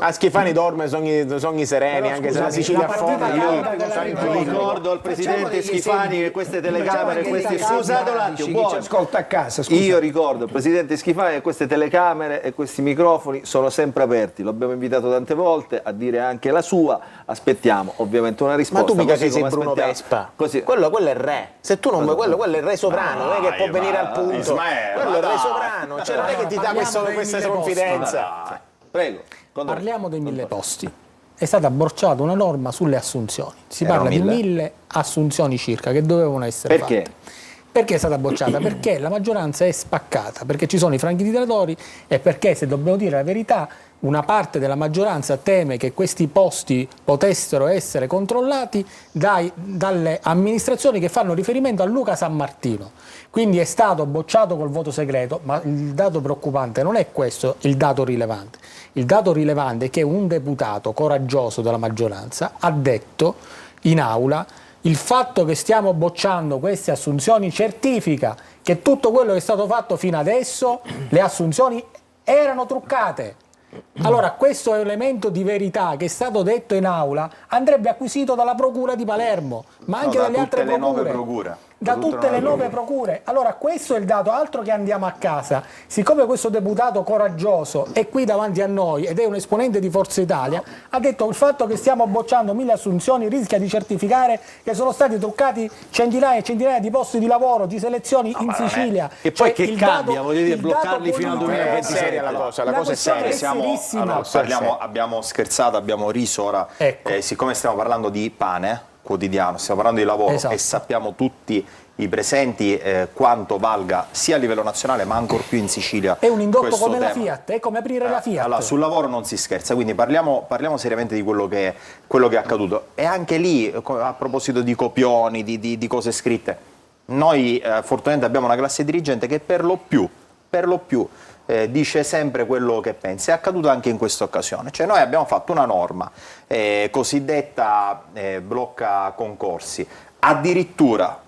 A Schifani dorme sogni sereni, anche se la Sicilia affonda. Io ricordo al presidente Schifani che queste telecamere, scusate un attimo, ascolta a casa. Io ricordo al presidente Schifani che queste telecamere e questi microfoni sono sempre aperti, lo abbiamo invitato tante volte a dire anche la sua, aspettiamo ovviamente una risposta. Ma tu mica che sei Bruno Vespa, quello è il re, se tu non vuoi quello è il re sovrano, non è che può venire al punto, quello è il re sovrano, cioè non è che ti dà questa confidenza. Prego. Parliamo dei 1000 posti. È stata bocciata una norma sulle assunzioni, si parla di 1000 assunzioni circa che dovevano essere fatte. Perché è stata bocciata? Perché la maggioranza è spaccata, perché ci sono i franchi tiratori e perché, se dobbiamo dire la verità, una parte della maggioranza teme che questi posti potessero essere controllati dalle amministrazioni che fanno riferimento a Luca San Martino. Quindi è stato bocciato col voto segreto, ma il dato preoccupante non è questo il dato rilevante. Il dato rilevante è che un deputato coraggioso della maggioranza ha detto in aula: il fatto che stiamo bocciando queste assunzioni certifica che tutto quello che è stato fatto fino adesso, le assunzioni erano truccate. Allora questo elemento di verità che è stato detto in aula andrebbe acquisito dalla Procura di Palermo, ma anche dalle altre procure. da tutte le 9 procure. Allora questo è il dato, altro che andiamo a casa. Siccome questo deputato coraggioso è qui davanti a noi ed è un esponente di Forza Italia, ha detto che il fatto che stiamo bocciando 1000 assunzioni rischia di certificare che sono stati truccati centinaia e centinaia di posti di lavoro, di selezioni in Sicilia. E poi che cambia, voglio dire, bloccarli fino al 2027. La cosa è seria. Abbiamo scherzato, abbiamo riso ora, Ecco. siccome stiamo parlando di pane quotidiano, stiamo parlando di lavoro, Esatto. e sappiamo tutti i presenti quanto valga sia a livello nazionale ma ancor più in Sicilia. È un indotto questo come la tema. Fiat, è come aprire la Fiat. Allora, sul lavoro non si scherza, quindi parliamo seriamente di quello che è accaduto. E anche lì, a proposito di copioni, di cose scritte, noi fortunatamente abbiamo una classe dirigente che per lo più dice sempre quello che pensa. È accaduto anche in questa occasione. Cioè noi abbiamo fatto una norma cosiddetta blocca concorsi, addirittura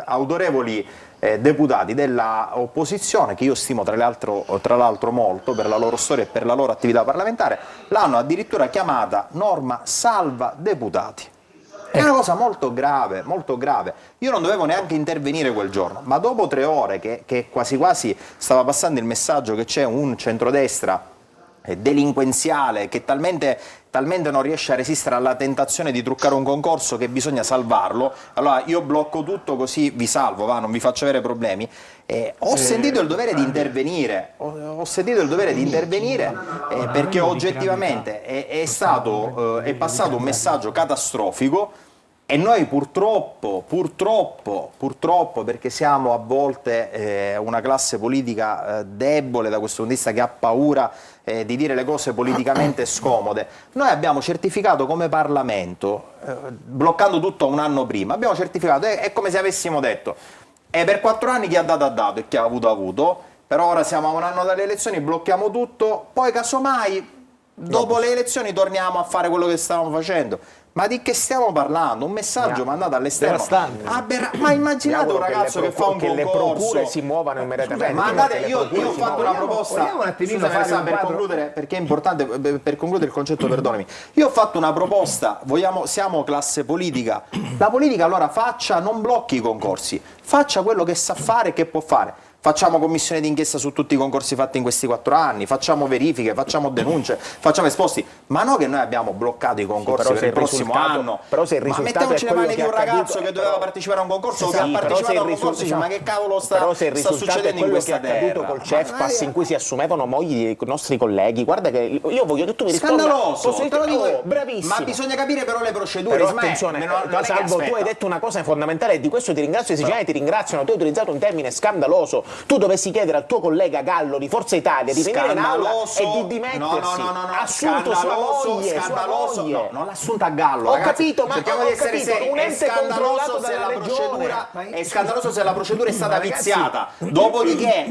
autorevoli deputati della opposizione, che io stimo tra l'altro molto per la loro storia e per la loro attività parlamentare, l'hanno addirittura chiamata norma salva deputati. È una cosa molto grave, molto grave. Io non dovevo neanche intervenire quel giorno, ma dopo 3 ore che quasi quasi stava passando il messaggio che c'è un centrodestra delinquenziale che talmente non riesce a resistere alla tentazione di truccare un concorso che bisogna salvarlo, allora io blocco tutto così vi salvo, non vi faccio avere problemi. Ho sentito il dovere di intervenire, perché oggettivamente è passato un messaggio catastrofico. E noi purtroppo, perché siamo a volte una classe politica debole da questo punto di vista, che ha paura di dire le cose politicamente scomode, noi abbiamo certificato come Parlamento, bloccando tutto un anno prima, abbiamo certificato, è come se avessimo detto, per 4 anni chi ha dato ha dato e chi ha avuto, però ora siamo a un anno dalle elezioni, blocchiamo tutto, poi casomai dopo le elezioni torniamo a fare quello che stavamo facendo. Ma di che stiamo parlando? Un messaggio mandato all'esterno. Ma immaginate un ragazzo che fa un concorso. Che le procure si muovano immediatamente. Ma andate, io ho fatto una proposta. Per concludere, perché è importante, per concludere il concetto, perdonami. Io ho fatto una proposta, siamo classe politica. La politica allora non blocchi i concorsi, faccia quello che sa fare e che può fare. Facciamo commissione d'inchiesta su tutti i concorsi fatti in questi 4 anni, facciamo verifiche, facciamo denunce, facciamo esposti, ma no che noi abbiamo bloccato i concorsi per il prossimo anno. Però se il ma risultato mettiamoci è le quello mani di un ragazzo che doveva partecipare a un concorso o che ha partecipato a un concorso, dice ma che cavolo sta succedendo in questa terra? Però se il risultato è quello che è accaduto col CEFPAS, in cui si assumevano mogli dei nostri colleghi, guarda che io voglio che tu mi risponda. Scandaloso, te lo dico, bravissimo. Ma bisogna capire però le procedure. Però attenzione, Salvo, tu hai detto una cosa fondamentale e di questo ti ringrazio, i siciliani ti ringraziano, tu hai utilizzato un termine scandaloso. Tu dovessi chiedere al tuo collega Gallo di Forza Italia di venire in aula e di dimettersi. Assunto sua moglie. No, non l'ha assunta a Gallo. Ho capito, ma cerchiamo di essere seri. Un ente controllato dalla regione. È scandaloso se la procedura è stata viziata. Dopodiché,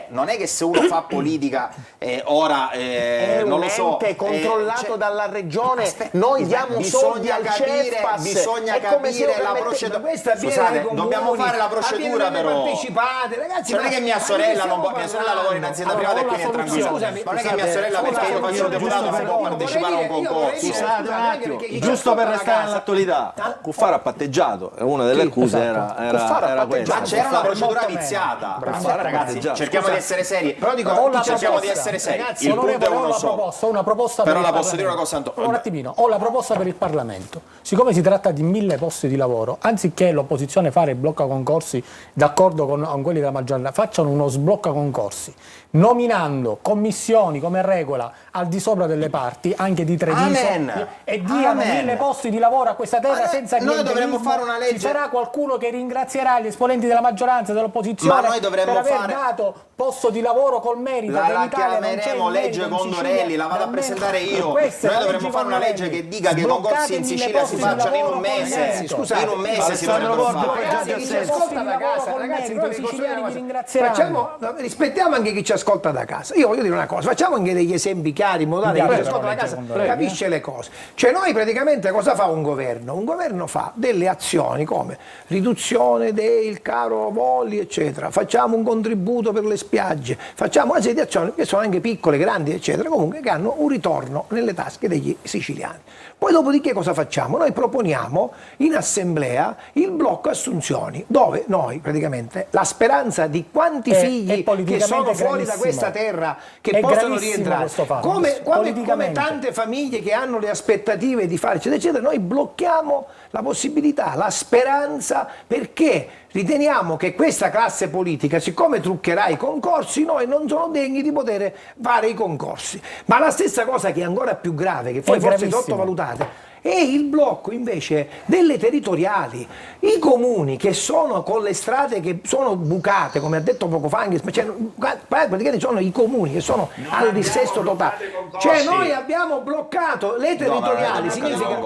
non è che se uno fa politica ora non lo so. Un ente controllato dalla regione. Noi diamo soldi al CEFPAS. Bisogna capire la procedura. Scusate, dobbiamo fare la procedura però. Ragazzi, non è che mia sorella lavora in azienda privata e quindi è tranquilla. Non è che mia sorella, perché io faccio il deputato, non può partecipare a un concorso. Scusate un attimo, giusto per restare nell'attualità, Cuffaro ha patteggiato e una delle accuse era questa. Ma c'era una procedura viziata. Ragazzi, cerchiamo di essere seri. Però dico, cerchiamo di essere seri. Il punto è uno solo. Una proposta però la posso dire una cosa, Antonio. Un attimino, ho la proposta per il Parlamento. Siccome si tratta di 1000 posti di lavoro, anziché l'opposizione fare il blocca concorsi d'accordo con quelli della maggioranza, facciano uno sblocca concorsi, nominando commissioni come regola al di sopra delle parti, anche di Treviso, e diano 1000 posti di lavoro a questa terra senza noi dovremmo fare una legge. Ci sarà qualcuno che ringrazierà gli esponenti della maggioranza e dell'opposizione per aver dato posto di lavoro col merito. La chiameremo legge Condorelli, la vado a presentare io. Noi dovremmo fare una legge che dica che i concorsi in Sicilia si facciano in un mese. In un mese si dovrebbero fare. Ascolta da casa, ragazzi, rispettiamo anche chi ci ascolta da casa. Io voglio dire una cosa, facciamo anche degli esempi chiari in modo tale che chi ci ascolta da casa capisce le cose. Cioè noi praticamente cosa fa un governo? Un governo fa delle azioni come riduzione del caro voli, eccetera, facciamo un contributo per le spiagge, facciamo una serie di azioni che sono anche piccole, grandi, eccetera, comunque che hanno un ritorno nelle tasche degli siciliani. Poi dopodiché cosa facciamo? Noi proponiamo in assemblea il blocco assunzioni, dove noi praticamente la speranza di quanti figli che sono fuori da questa terra che possono rientrare, come tante famiglie che hanno le aspettative di fare eccetera, eccetera, noi blocchiamo la possibilità, la speranza, perché riteniamo che questa classe politica, siccome truccherà i concorsi, noi non sono degni di poter fare i concorsi. Ma la stessa cosa che è ancora più grave, che voi forse sottovalutate, è il blocco invece delle territoriali. I comuni che sono con le strade che sono bucate, come ha detto poco fa, praticamente sono i comuni che sono al dissesto totale. Cioè noi abbiamo bloccato le territoriali, significa,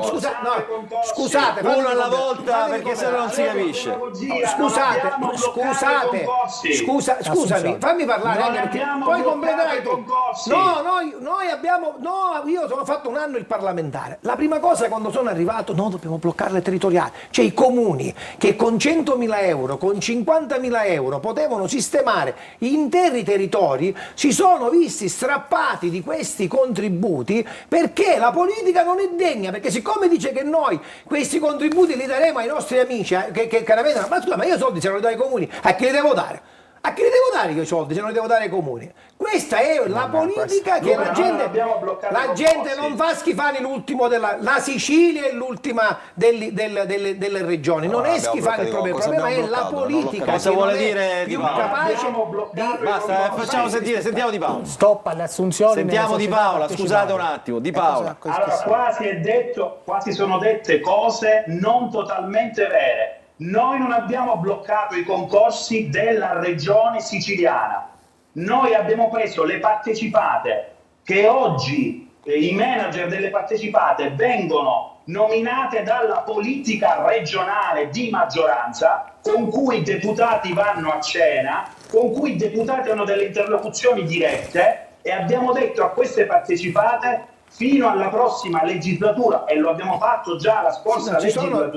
scusate, uno alla volta perché se no non si capisce. Scusami, fammi parlare anche perché poi completerai tu. Io sono fatto un anno il parlamentare. La prima cosa quando sono arrivato, dobbiamo bloccare le territoriali. Cioè i comuni che con 100.000 euro, con 50.000 euro potevano sistemare interi territori, si sono visti strappati di questi contributi perché la politica non è degna, perché siccome dice che noi questi contributi li daremo ai nostri amici che ne vedono, ma scusa, ma io soldi se non li do ai comuni, a chi li devo dare? A chi li devo dare io i soldi se non li devo dare ai comuni? Questa è la politica che la gente non fa Schifani l'ultimo la Sicilia è l'ultima delle regioni, non è Schifani il problema è la politica. Cosa vuole dire più capace basta, facciamo sentiamo Di Paola. Stop alle assunzioni. Sentiamo Di Paola, scusate un attimo, Di Paola. Allora, quasi sono dette cose non totalmente vere. Noi non abbiamo bloccato i concorsi della regione siciliana, noi abbiamo preso le partecipate che oggi i manager delle partecipate vengono nominate dalla politica regionale di maggioranza, con cui i deputati vanno a cena, con cui i deputati hanno delle interlocuzioni dirette, e abbiamo detto a queste partecipate fino alla prossima legislatura, e lo abbiamo fatto già la scorsa legislatura,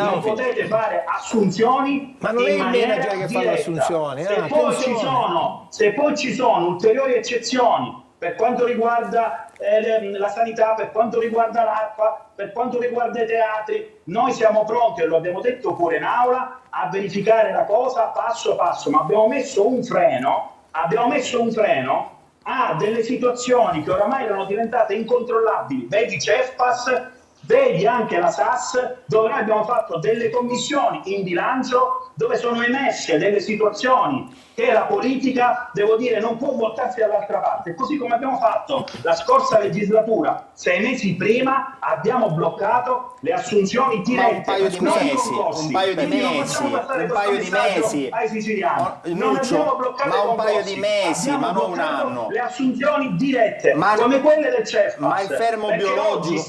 non potete fare assunzioni, ma non è il manager che fa le assunzioni. Se poi ci sono ulteriori eccezioni per quanto riguarda la sanità, per quanto riguarda l'acqua, per quanto riguarda i teatri, noi siamo pronti, e lo abbiamo detto pure in aula, a verificare la cosa passo passo, ma abbiamo messo un freno a delle situazioni che oramai erano diventate incontrollabili. Vedi Cefpas, vedi anche la SAS, dove noi abbiamo fatto delle commissioni in bilancio dove sono emerse delle situazioni che la politica, devo dire, non può voltarsi dall'altra parte. Così come abbiamo fatto la scorsa legislatura, 6 mesi prima, abbiamo bloccato le assunzioni dirette. Un paio di mesi ai siciliani. Nuccio, ma un paio di mesi, ma non un anno. Le assunzioni dirette, come quelle del CEFAS. Ma il fermo biologico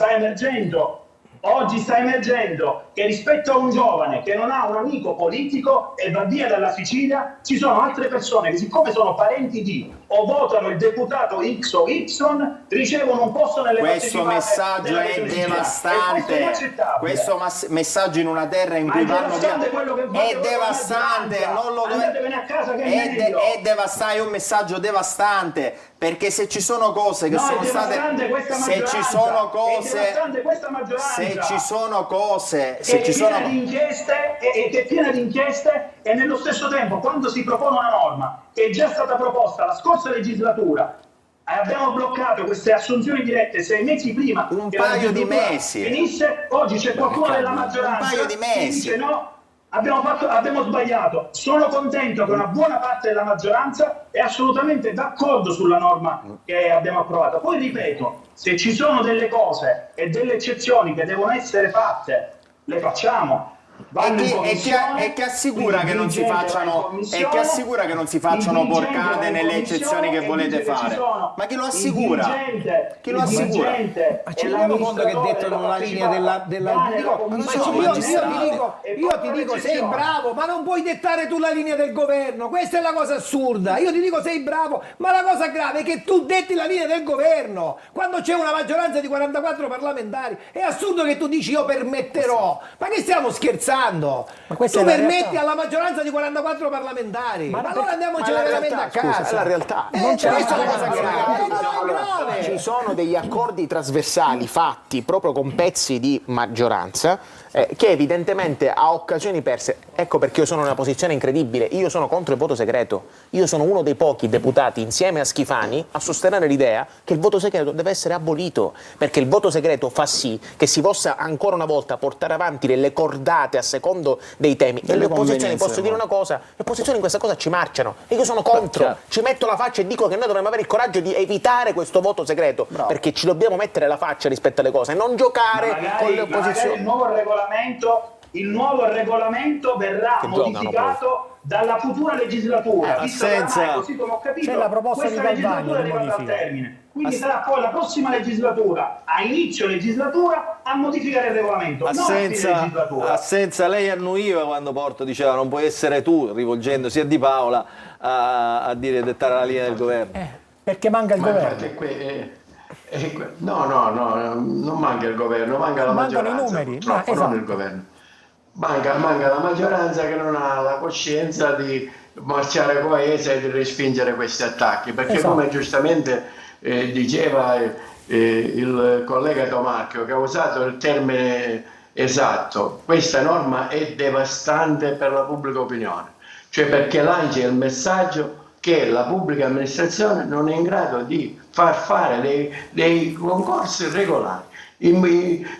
Oggi sta emergendo che rispetto a un giovane che non ha un amico politico e va via dalla Sicilia, ci sono altre persone che, siccome sono parenti di o votano il deputato X o Y, ricevono un posto nelle Questo messaggio è devastante. Questo messaggio in una terra in cui vanno via è devastante. Non lo è devastante, è un messaggio devastante. Perché se ci sono cose che sono state, se ci sono cose, che è piena di inchieste, e nello stesso tempo, quando si propone una norma che è già stata proposta la scorsa legislatura, abbiamo bloccato queste assunzioni dirette 6 mesi prima un paio di mesi finisse. Oggi c'è qualcuno della maggioranza un paio di mesi che dice no, abbiamo sbagliato. Sono contento che una buona parte della maggioranza è assolutamente d'accordo sulla norma che abbiamo approvato. Poi ripeto, se ci sono delle cose e delle eccezioni che devono essere fatte, le facciamo. e che assicura che non si facciano porcate nelle eccezioni che volete fare. Ma chi lo assicura? Chi lo assicura? Ma ci rendiamo conto che dettano la linea io ti dico sei bravo, ma non puoi dettare tu la linea del governo, questa è la cosa assurda. Io ti dico sei bravo, ma la cosa grave è che tu detti la linea del governo quando c'è una maggioranza di 44 parlamentari. È assurdo che tu dici io permetterò, ma che stiamo scherzando? Tu permetti alla maggioranza di 44 parlamentari, ma allora andiamocela veramente a casa. È la realtà. Non c'è questa cosa grave. Ci sono degli accordi trasversali fatti proprio con pezzi di maggioranza che evidentemente a occasioni perse. Ecco perché io sono in una posizione incredibile. Io sono contro il voto segreto. Io sono uno dei pochi deputati insieme a Schifani a sostenere l'idea che il voto segreto deve essere abolito, perché il voto segreto fa sì che si possa ancora una volta portare avanti delle cordate a secondo dei temi. E le opposizioni, posso dire una cosa, le opposizioni in questa cosa ci marciano e io sono contro. Ci metto la faccia e dico che noi dovremmo avere il coraggio di evitare questo voto segreto, perché ci dobbiamo mettere la faccia rispetto alle cose, non giocare con le opposizioni. Il nuovo regolamento verrà modificato dalla futura legislatura, visto che ormai, così come ho capito, c'è la proposta questa legislatura è arrivata al termine. Quindi sarà poi la prossima legislatura, a inizio legislatura, a modificare il regolamento. Assenza, lei annuiva quando Porto diceva non puoi essere tu, rivolgendosi a Di Paola, a dire dettare la linea del governo. Perché manca il governo. No, non manca il governo, manca la maggioranza. Mancano i numeri, esatto. Non il governo. Manca la maggioranza che non ha la coscienza di marciare coesa e di respingere questi attacchi, perché come giustamente diceva il collega Tomacchio, che ha usato il termine esatto, questa norma è devastante per la pubblica opinione, cioè perché lancia il messaggio che la pubblica amministrazione non è in grado di far fare dei concorsi regolari,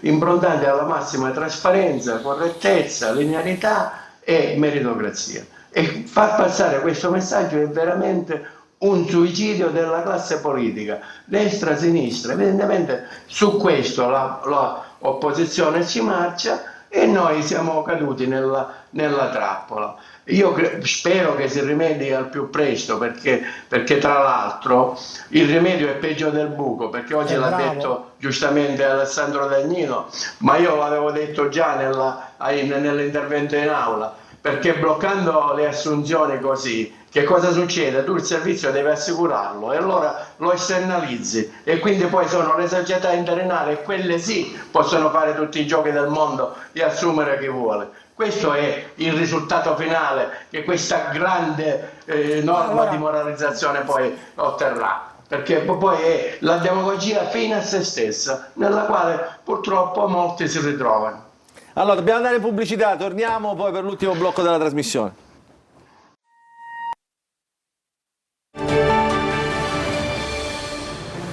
improntati alla massima trasparenza, correttezza, linearità e meritocrazia. E far passare questo messaggio è veramente un suicidio della classe politica, destra, sinistra. Evidentemente su questo l'opposizione ci marcia e noi siamo caduti nella trappola. Io spero che si rimedi al più presto, perché tra l'altro il rimedio è peggio del buco, perché oggi l'ha detto giustamente Alessandro Dagnino, ma io l'avevo detto già nell'intervento in aula, perché bloccando le assunzioni così, che cosa succede? Tu il servizio devi assicurarlo e allora lo esternalizzi e quindi poi sono le società interinali e quelle sì possono fare tutti i giochi del mondo di assumere chi vuole. Questo è il risultato finale che questa grande norma di moralizzazione poi otterrà, perché poi è la demagogia fine a se stessa, nella quale purtroppo molti si ritrovano. Allora, dobbiamo andare in pubblicità, torniamo poi per l'ultimo blocco della trasmissione.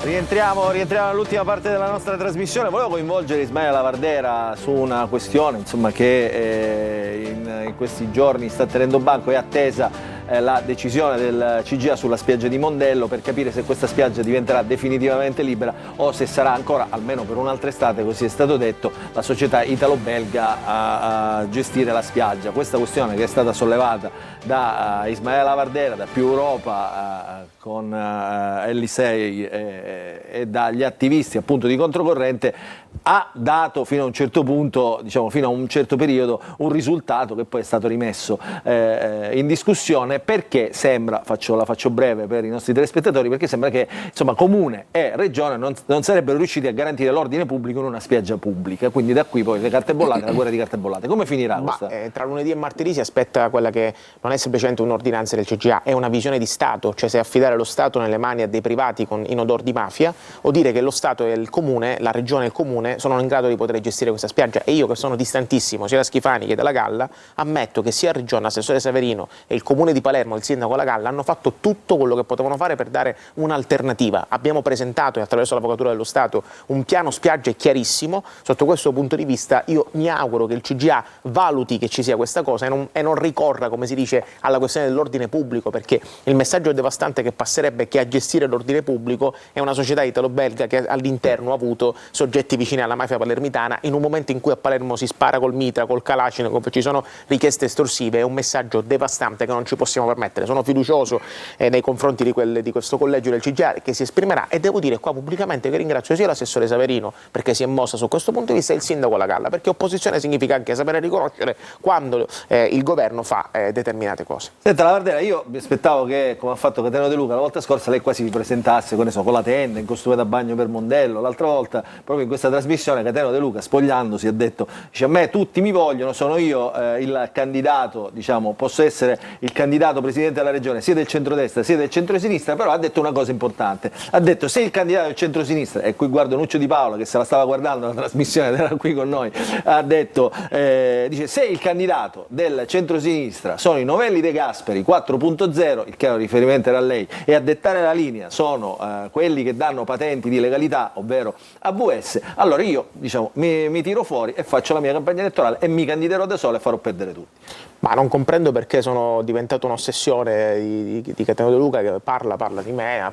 Rientriamo all'ultima parte della nostra trasmissione. Volevo coinvolgere Ismael Lavardera su una questione insomma, che in questi giorni sta tenendo banco. È attesa la decisione del CGA sulla spiaggia di Mondello per capire se questa spiaggia diventerà definitivamente libera o se sarà ancora, almeno per un'altra estate, così è stato detto, la società italo-belga a gestire la spiaggia. Questa questione che è stata sollevata da Ismael Lavardera, da Più Europa, con Elisei e dagli attivisti appunto di Controcorrente, ha dato fino a un certo punto, diciamo fino a un certo periodo, un risultato che poi è stato rimesso in discussione, perché sembra, la faccio breve per i nostri telespettatori, perché sembra che insomma Comune e Regione non sarebbero riusciti a garantire l'ordine pubblico in una spiaggia pubblica, quindi da qui poi le carte bollate, la guerra di carte bollate. Come finirà questa? Tra lunedì e martedì si aspetta quella che non è semplicemente un'ordinanza del CGA, è una visione di Stato, cioè se affidare lo Stato nelle mani a dei privati in odor di mafia o dire che lo Stato e il Comune, la Regione e il Comune sono in grado di poter gestire questa spiaggia. E io, che sono distantissimo sia da Schifani che dalla Galla, ammetto che sia Regione, l'assessore Saverino e il Comune di Palermo, il sindaco La Galla, hanno fatto tutto quello che potevano fare per dare un'alternativa. Abbiamo presentato attraverso l'Avvocatura dello Stato un piano spiagge chiarissimo. Sotto questo punto di vista io mi auguro che il CGA valuti che ci sia questa cosa e non ricorra, come si dice, alla questione dell'ordine pubblico, perché il messaggio devastante che passerebbe che a gestire l'ordine pubblico è una società italo-belga che all'interno ha avuto soggetti vicini alla mafia palermitana. In un momento in cui a Palermo si spara col mitra, col Kalashnikov, ci sono richieste estorsive, è un messaggio devastante che non ci possiamo permettere. Sono fiducioso nei confronti di questo collegio del CGIA che si esprimerà, e devo dire qua pubblicamente che ringrazio sia l'assessore Saverino perché si è mossa su questo punto di vista e il sindaco La Galla, perché opposizione significa anche sapere riconoscere quando il governo fa determinate cose. Senta Lavardera, io mi aspettavo che, come ha fatto Cateno De Luca la volta scorsa, lei quasi vi presentasse con la tenda, in costume da bagno per Mondello. L'altra volta, proprio in questa trasmissione, Cateno De Luca, spogliandosi, ha detto: dice, a me tutti mi vogliono, sono io il candidato, diciamo, posso essere il candidato presidente della regione sia del centrodestra sia del centrosinistra, però ha detto una cosa importante, ha detto: se il candidato del centrosinistra, e qui guardo Nuccio Di Paola che se la stava guardando la trasmissione ed era qui con noi, ha detto, dice, se il candidato del centrosinistra sono i Novelli De Gasperi 4.0, il chiaro riferimento era a lei, e a dettare la linea sono quelli che danno patenti di legalità, ovvero AVS, allora io, diciamo, mi tiro fuori e faccio la mia campagna elettorale e mi candiderò da solo e farò perdere tutti. Ma non comprendo perché sono diventato un'ossessione di Cateno De Luca, che parla di me,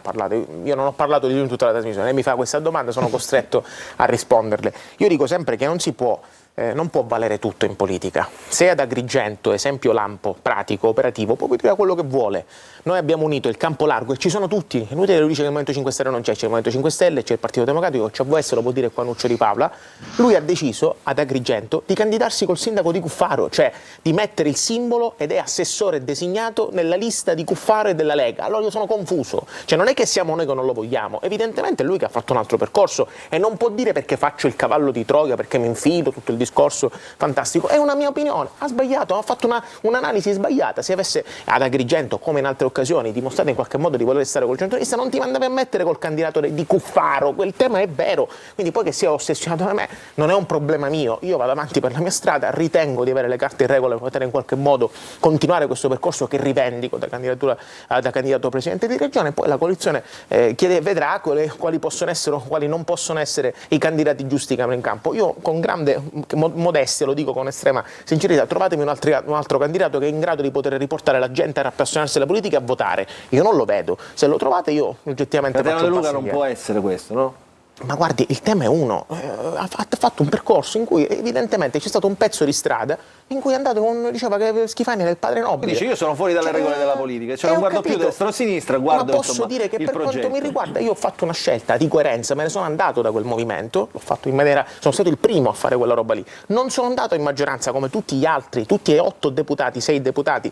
io non ho parlato di lui in tutta la trasmissione, lei mi fa questa domanda, sono costretto a risponderle. Io dico sempre che non può valere tutto in politica. Se ad Agrigento, esempio lampo, pratico, operativo, può dire quello che vuole. Noi abbiamo unito il campo largo e ci sono tutti. È inutile che lui dice che il Movimento 5 Stelle non c'è il Movimento 5 Stelle, c'è il Partito Democratico, c'è AVS, lo può dire qua Nuccio Di Paola. Lui ha deciso ad Agrigento di candidarsi col sindaco di Cuffaro, cioè di mettere il simbolo, ed è assessore designato nella lista di Cuffaro e della Lega. Allora io sono confuso, cioè non è che siamo noi che non lo vogliamo, evidentemente è lui che ha fatto un altro percorso e non può dire perché faccio il cavallo di Troia, perché mi infilo tutto il discorso fantastico. È una mia opinione, ha sbagliato, ha fatto un'analisi sbagliata. Se avesse ad Agrigento, come in altre occasioni, dimostrato in qualche modo di voler stare col centrodestra, non ti mandavi a mettere col candidato di Cuffaro, quel tema è vero. Quindi poi che sia ossessionato da me non è un problema mio, io vado avanti per la mia strada, ritengo di avere le carte in regola per poter in qualche modo continuare questo percorso che rivendico da candidato presidente di regione. Poi la coalizione vedrà quali possono essere o quali non possono essere i candidati giusti che hanno in campo. Io con grande modestia, lo dico con estrema sincerità, trovatemi un altro candidato che è in grado di poter riportare la gente a appassionarsi alla politica e a votare. Io non lo vedo, se lo trovate io oggettivamente faccio un passo indietro. Cateno De Luca non può essere questo, no? Ma guardi, il tema è uno, ha fatto un percorso in cui evidentemente c'è stato un pezzo di strada in cui è andato diceva che Schifani era il padre nobile. Dice io sono fuori dalle regole della politica, cioè non guardo più destra o sinistra, guardo, ma posso dire che per quanto mi riguarda io ho fatto una scelta di coerenza, me ne sono andato da quel movimento, l'ho fatto in maniera, sono stato il primo a fare quella roba lì, non sono andato in maggioranza come tutti gli altri, tutti e 8 deputati, 6 deputati,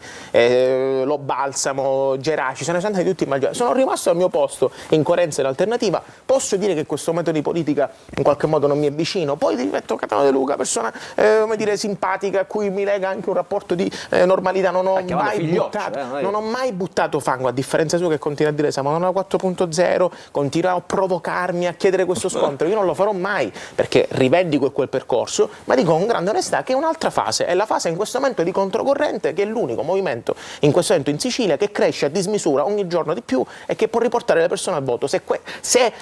Lo Balsamo, Geraci, se ne sono andati tutti in maggioranza, sono rimasto al mio posto in coerenza e in alternativa. Posso dire che questo metodo di politica in qualche modo non mi è vicino, poi ripeto, Cateno De Luca, persona come dire simpatica, a cui mi lega anche un rapporto di normalità, non ho mai buttato fango, a differenza sua che continua a dire siamo una 4.0, continua a provocarmi, a chiedere questo scontro. Io non lo farò mai perché rivendico quel percorso, ma dico con grande onestà che è un'altra fase, è la fase in questo momento di controcorrente, che è l'unico movimento in questo momento in Sicilia che cresce a dismisura ogni giorno di più e che può riportare le persone al voto. Se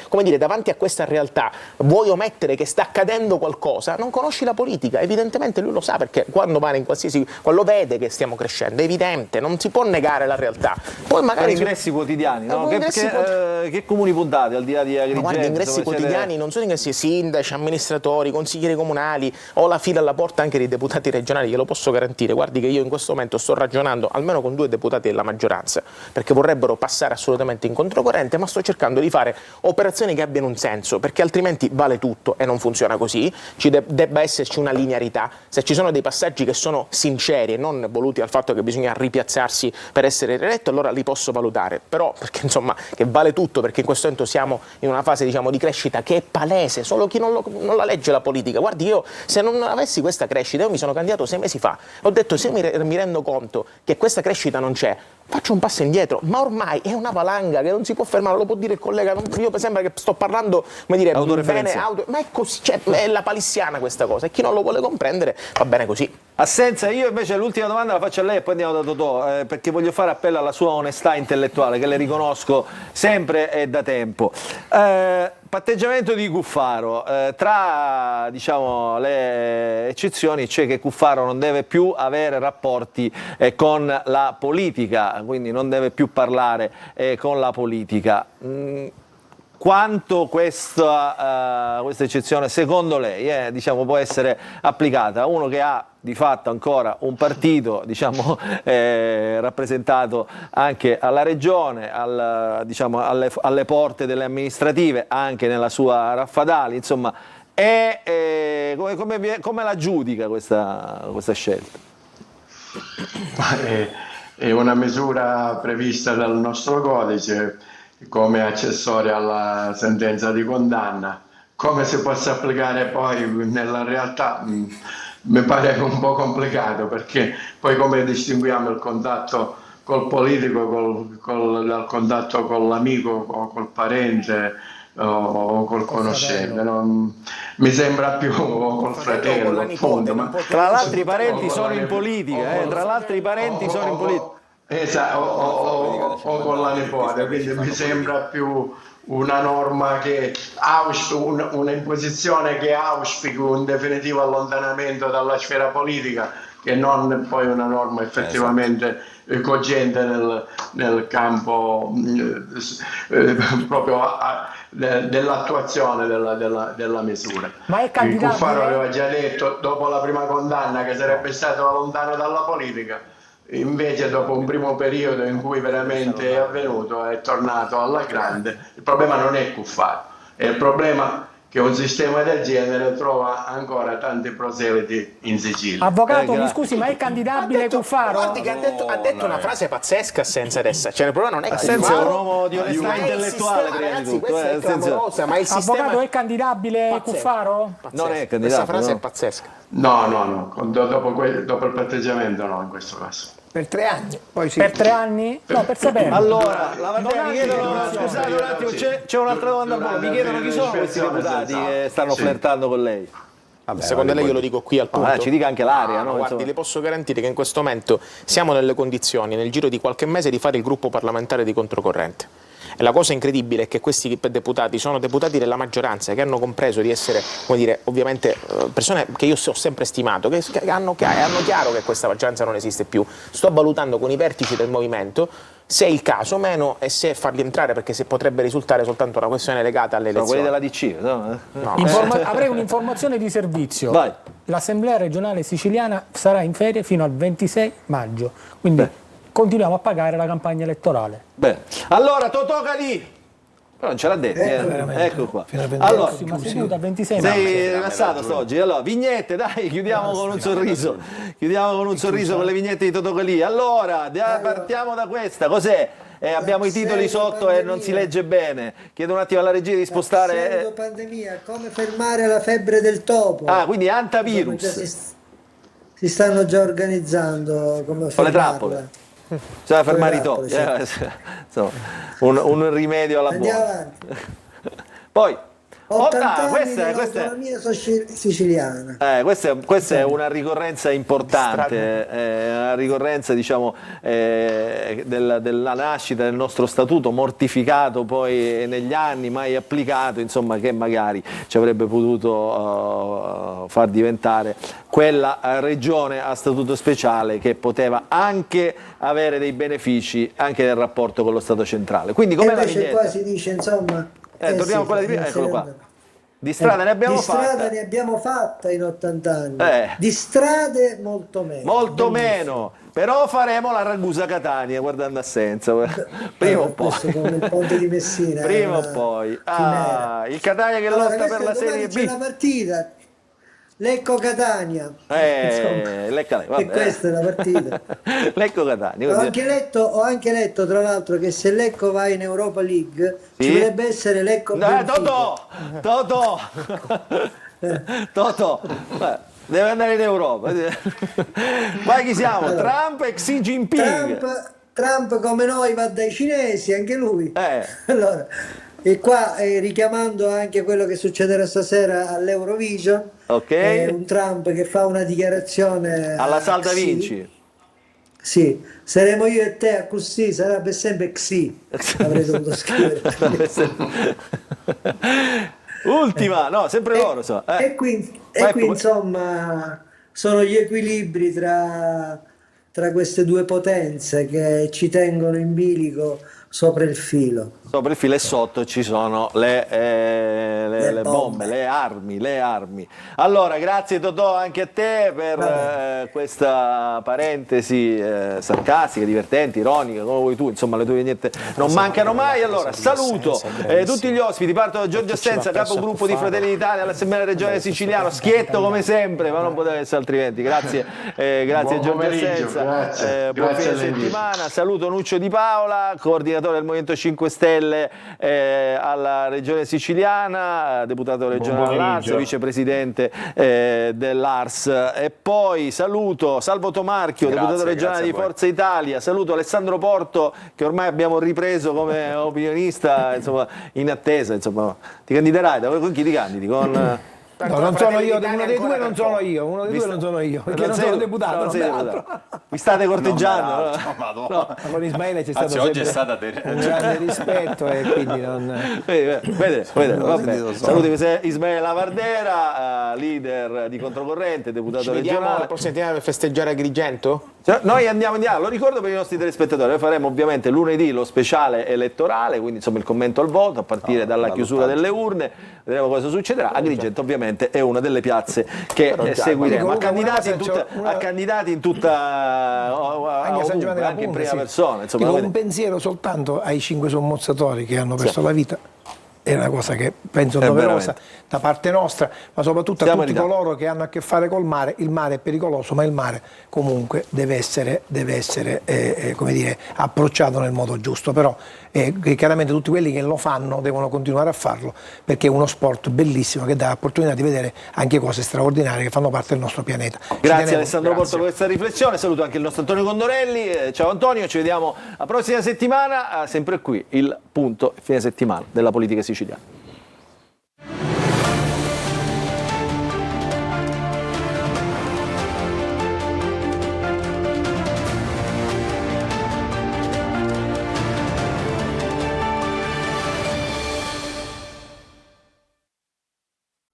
come dire, davanti a questa realtà vuoi omettere che sta accadendo qualcosa, non conosci la politica. Evidentemente lui lo sa, perché quando vede che stiamo crescendo, è evidente, non si può negare la realtà. Poi magari ingressi quotidiani, no? Che comuni puntate al di là di Agrigento? Ma guarda, ingressi quotidiani non sono ingressi sindaci, amministratori, consiglieri comunali, ho la fila alla porta anche dei deputati regionali, glielo posso garantire. Guardi che io in questo momento sto ragionando almeno con 2 deputati della maggioranza, perché vorrebbero passare assolutamente in controcorrente, ma sto cercando di fare operazioni che abbiano un senso, perché altrimenti vale tutto e non funziona così. Debba esserci una linearità. Se ci sono dei passaggi che sono sinceri e non voluti al fatto che bisogna ripiazzarsi per essere rieletto, allora li posso valutare, però perché insomma che vale tutto, perché in questo momento siamo in una fase, diciamo, di crescita che è palese, solo chi non la legge la politica. Guardi, io se non avessi questa crescita, io mi sono candidato 6 mesi fa, ho detto se mi rendo conto che questa crescita non c'è, faccio un passo indietro, ma ormai è una valanga che non si può fermare, lo può dire il collega, io sembra che sto parlando, come dire, bene, ma è così, cioè, è la palissiana questa cosa, e chi non lo vuole comprendere va bene così. Assenza, io invece l'ultima domanda la faccio a lei e poi andiamo da Totò, perché voglio fare appello alla sua onestà intellettuale, che le riconosco sempre e da tempo. patteggiamento di Cuffaro, tra diciamo, le eccezioni c'è che Cuffaro non deve più avere rapporti con la politica, quindi non deve più parlare con la politica. Quanto questa eccezione secondo lei diciamo, può essere applicata a uno che ha di fatto ancora un partito, diciamo, rappresentato anche alla regione, diciamo, alle porte delle amministrative, anche nella sua Raffadali, insomma, come la giudica questa scelta? È una misura prevista dal nostro codice come accessoria alla sentenza di condanna. Come si possa applicare poi nella realtà mi pare un po' complicato, perché poi come distinguiamo il contatto col politico dal contatto con l'amico o col parente o col conoscente? Mi sembra più col fratello, appunto. Tra l'altro i parenti sono in politica, tra l'altro i parenti sono in politica. Esatto, o con la nipote, quindi mi sembra più una norma che una imposizione che auspichi un definitivo allontanamento dalla sfera politica, che non poi una norma effettivamente cogente nel campo proprio dell'attuazione della misura. Ma è candidabile? Cuffaro aveva già detto dopo la prima condanna che sarebbe stato lontano dalla politica. Invece dopo un primo periodo in cui veramente è avvenuto, è tornato alla grande. Il problema non è Cuffaro, è il problema che un sistema del genere trova ancora tanti proseliti in Sicilia. Avvocato, mi scusi, ma è candidabile Cuffaro? Guardi che ha detto una frase pazzesca Assenza adesso. Cioè, il problema non è Assenza è un Cuffaro, uomo di onestà intellettuale, prima di tutto. È clamorosa, ma il sistema Avvocato, è candidabile pazzesco. Cuffaro? Non è candidato. Questa frase no? è pazzesca. No, dopo il patteggiamento no, in questo caso. Per 3 anni, poi sì. Per 3 anni? No, per sapere. Allora, la Vandera, mi chiedono, scusate un attimo, c'è un'altra domanda a voi, mi chiedono chi sono questi deputati che stanno flirtando con lei? Vabbè, secondo lei io lo dico qui al punto. Ci dica anche l'aria, no? Guardi, Insomma. le posso garantire che in questo momento siamo nelle condizioni, nel giro di qualche mese, di fare il gruppo parlamentare di controcorrente. E la cosa incredibile è che questi deputati sono deputati della maggioranza, che hanno compreso di essere, come dire, ovviamente persone che io ho sempre stimato, che hanno chiaro che questa maggioranza non esiste più. Sto valutando con i vertici del movimento se è il caso o meno e se farli entrare, perché se potrebbe risultare soltanto una questione legata alle elezioni. Sono quelli della DC, no? No. Avrei un'informazione di servizio. Vai. L'Assemblea regionale siciliana sarà in ferie fino al 26 maggio, quindi continuiamo a pagare la campagna elettorale. Bene. Allora, Totò Calì, però non ce l'ha detto, ecco qua. Allora, Prossima seduta 26 maggio. sei rilassato oggi. Allora, vignette, dai, chiudiamo con un sorriso. Chiudiamo con un sorriso con le vignette di Totò Calì. Allora, partiamo da questa. Cos'è? Abbiamo i titoli sotto e non si legge bene. Chiedo un attimo alla regia di spostare. Pandemia, come fermare la febbre del topo. Ah, quindi antivirus. Si stanno già organizzando come con le trappole. Bisogna fermare i topi. Insomma, un rimedio alla buona. Poi 80 anni questa dell'autonomia siciliana. Questa è una ricorrenza importante, una ricorrenza, diciamo, della nascita del nostro statuto, mortificato poi negli anni, mai applicato, insomma, che magari ci avrebbe potuto far diventare quella regione a statuto speciale che poteva anche avere dei benefici anche nel rapporto con lo Stato centrale. Quindi come la vignetta? Qua si dice, insomma, torniamo a quella di prima, eccolo qua. Di strada ne abbiamo fatta. Di strada ne abbiamo fatta in 80 anni. Di strade molto meno. Molto meno. Però faremo la Ragusa-Catania guardando Assenza. Prima o poi. Come il ponte di Messina. Prima o poi. Il Catania che lotta per la Serie B. C'è la partita. Lecco-Catania. E questa è la partita. Lecco-Catania. Ho anche letto tra l'altro che se Lecco va in Europa League ci dovrebbe essere Lecco Totò deve andare in Europa. Ma chi siamo? Trump e Xi Jinping. Trump come noi va dai cinesi, anche lui. Allora, e qua richiamando anche quello che succederà stasera all'Eurovision, un Trump che fa una dichiarazione alla Salda Vinci. Sì, saremo io e te così, sarebbe sempre Xi, avrei dovuto scrivere. Ultima, no, sempre loro so. E qui insomma sono gli equilibri tra queste due potenze che ci tengono in bilico sopra il filo. Sopra il filo e sotto ci sono le bombe, le armi. Allora, grazie Totò anche a te per questa parentesi sarcastica, divertente, ironica, come vuoi tu, insomma le tue vignette non mancano mai. Allora, saluto tutti gli ospiti, parto da Giorgio Assenza, capogruppo di Fratelli d'Italia all'Assemblea regionale siciliana, schietto come sempre, ma non poteva essere altrimenti. Grazie Giorgio Assenza, buon fine settimana. Saluto Nuccio Di Paola, coordinatore del Movimento 5 Stelle alla regione siciliana, deputato regionale all'ARS, vicepresidente dell'ARS, e poi saluto Salvo Tomarchio, deputato regionale di Forza Italia, saluto Alessandro Porto che ormai abbiamo ripreso come opinionista, insomma, in attesa, insomma, ti candiderai? Con chi ti candidi? Con... No, non sono io, uno dei due non sono io, perché non sono deputato. Mi state corteggiando? No. Con Ismaele c'è stato oggi è stata un grande rispetto e quindi non... Vedete, vabbè. Saluti Ismaele Lavardera, leader di Controcorrente, deputato regionale. La prossima settimana per festeggiare Agrigento? Noi andiamo, lo ricordo per i nostri telespettatori, noi faremo ovviamente lunedì lo speciale elettorale, quindi insomma il commento al voto a partire dalla chiusura delle urne, vedremo cosa succederà. Agrigento ovviamente è una delle piazze che seguiremo, a candidati in tutta anche in prima persona. Insomma, un pensiero soltanto ai 5 sommozzatori che hanno perso la vita. È una cosa che penso doverosa da parte nostra, ma soprattutto a tutti coloro che hanno a che fare col mare. Il mare è pericoloso, ma il mare comunque deve essere come dire, approcciato nel modo giusto. Però chiaramente tutti quelli che lo fanno devono continuare a farlo, perché è uno sport bellissimo che dà l'opportunità di vedere anche cose straordinarie che fanno parte del nostro pianeta. Grazie Alessandro Porto per questa riflessione, saluto anche il nostro Antonio Condorelli. Ciao Antonio, ci vediamo la prossima settimana, sempre qui il punto fine settimana della politica siciliana.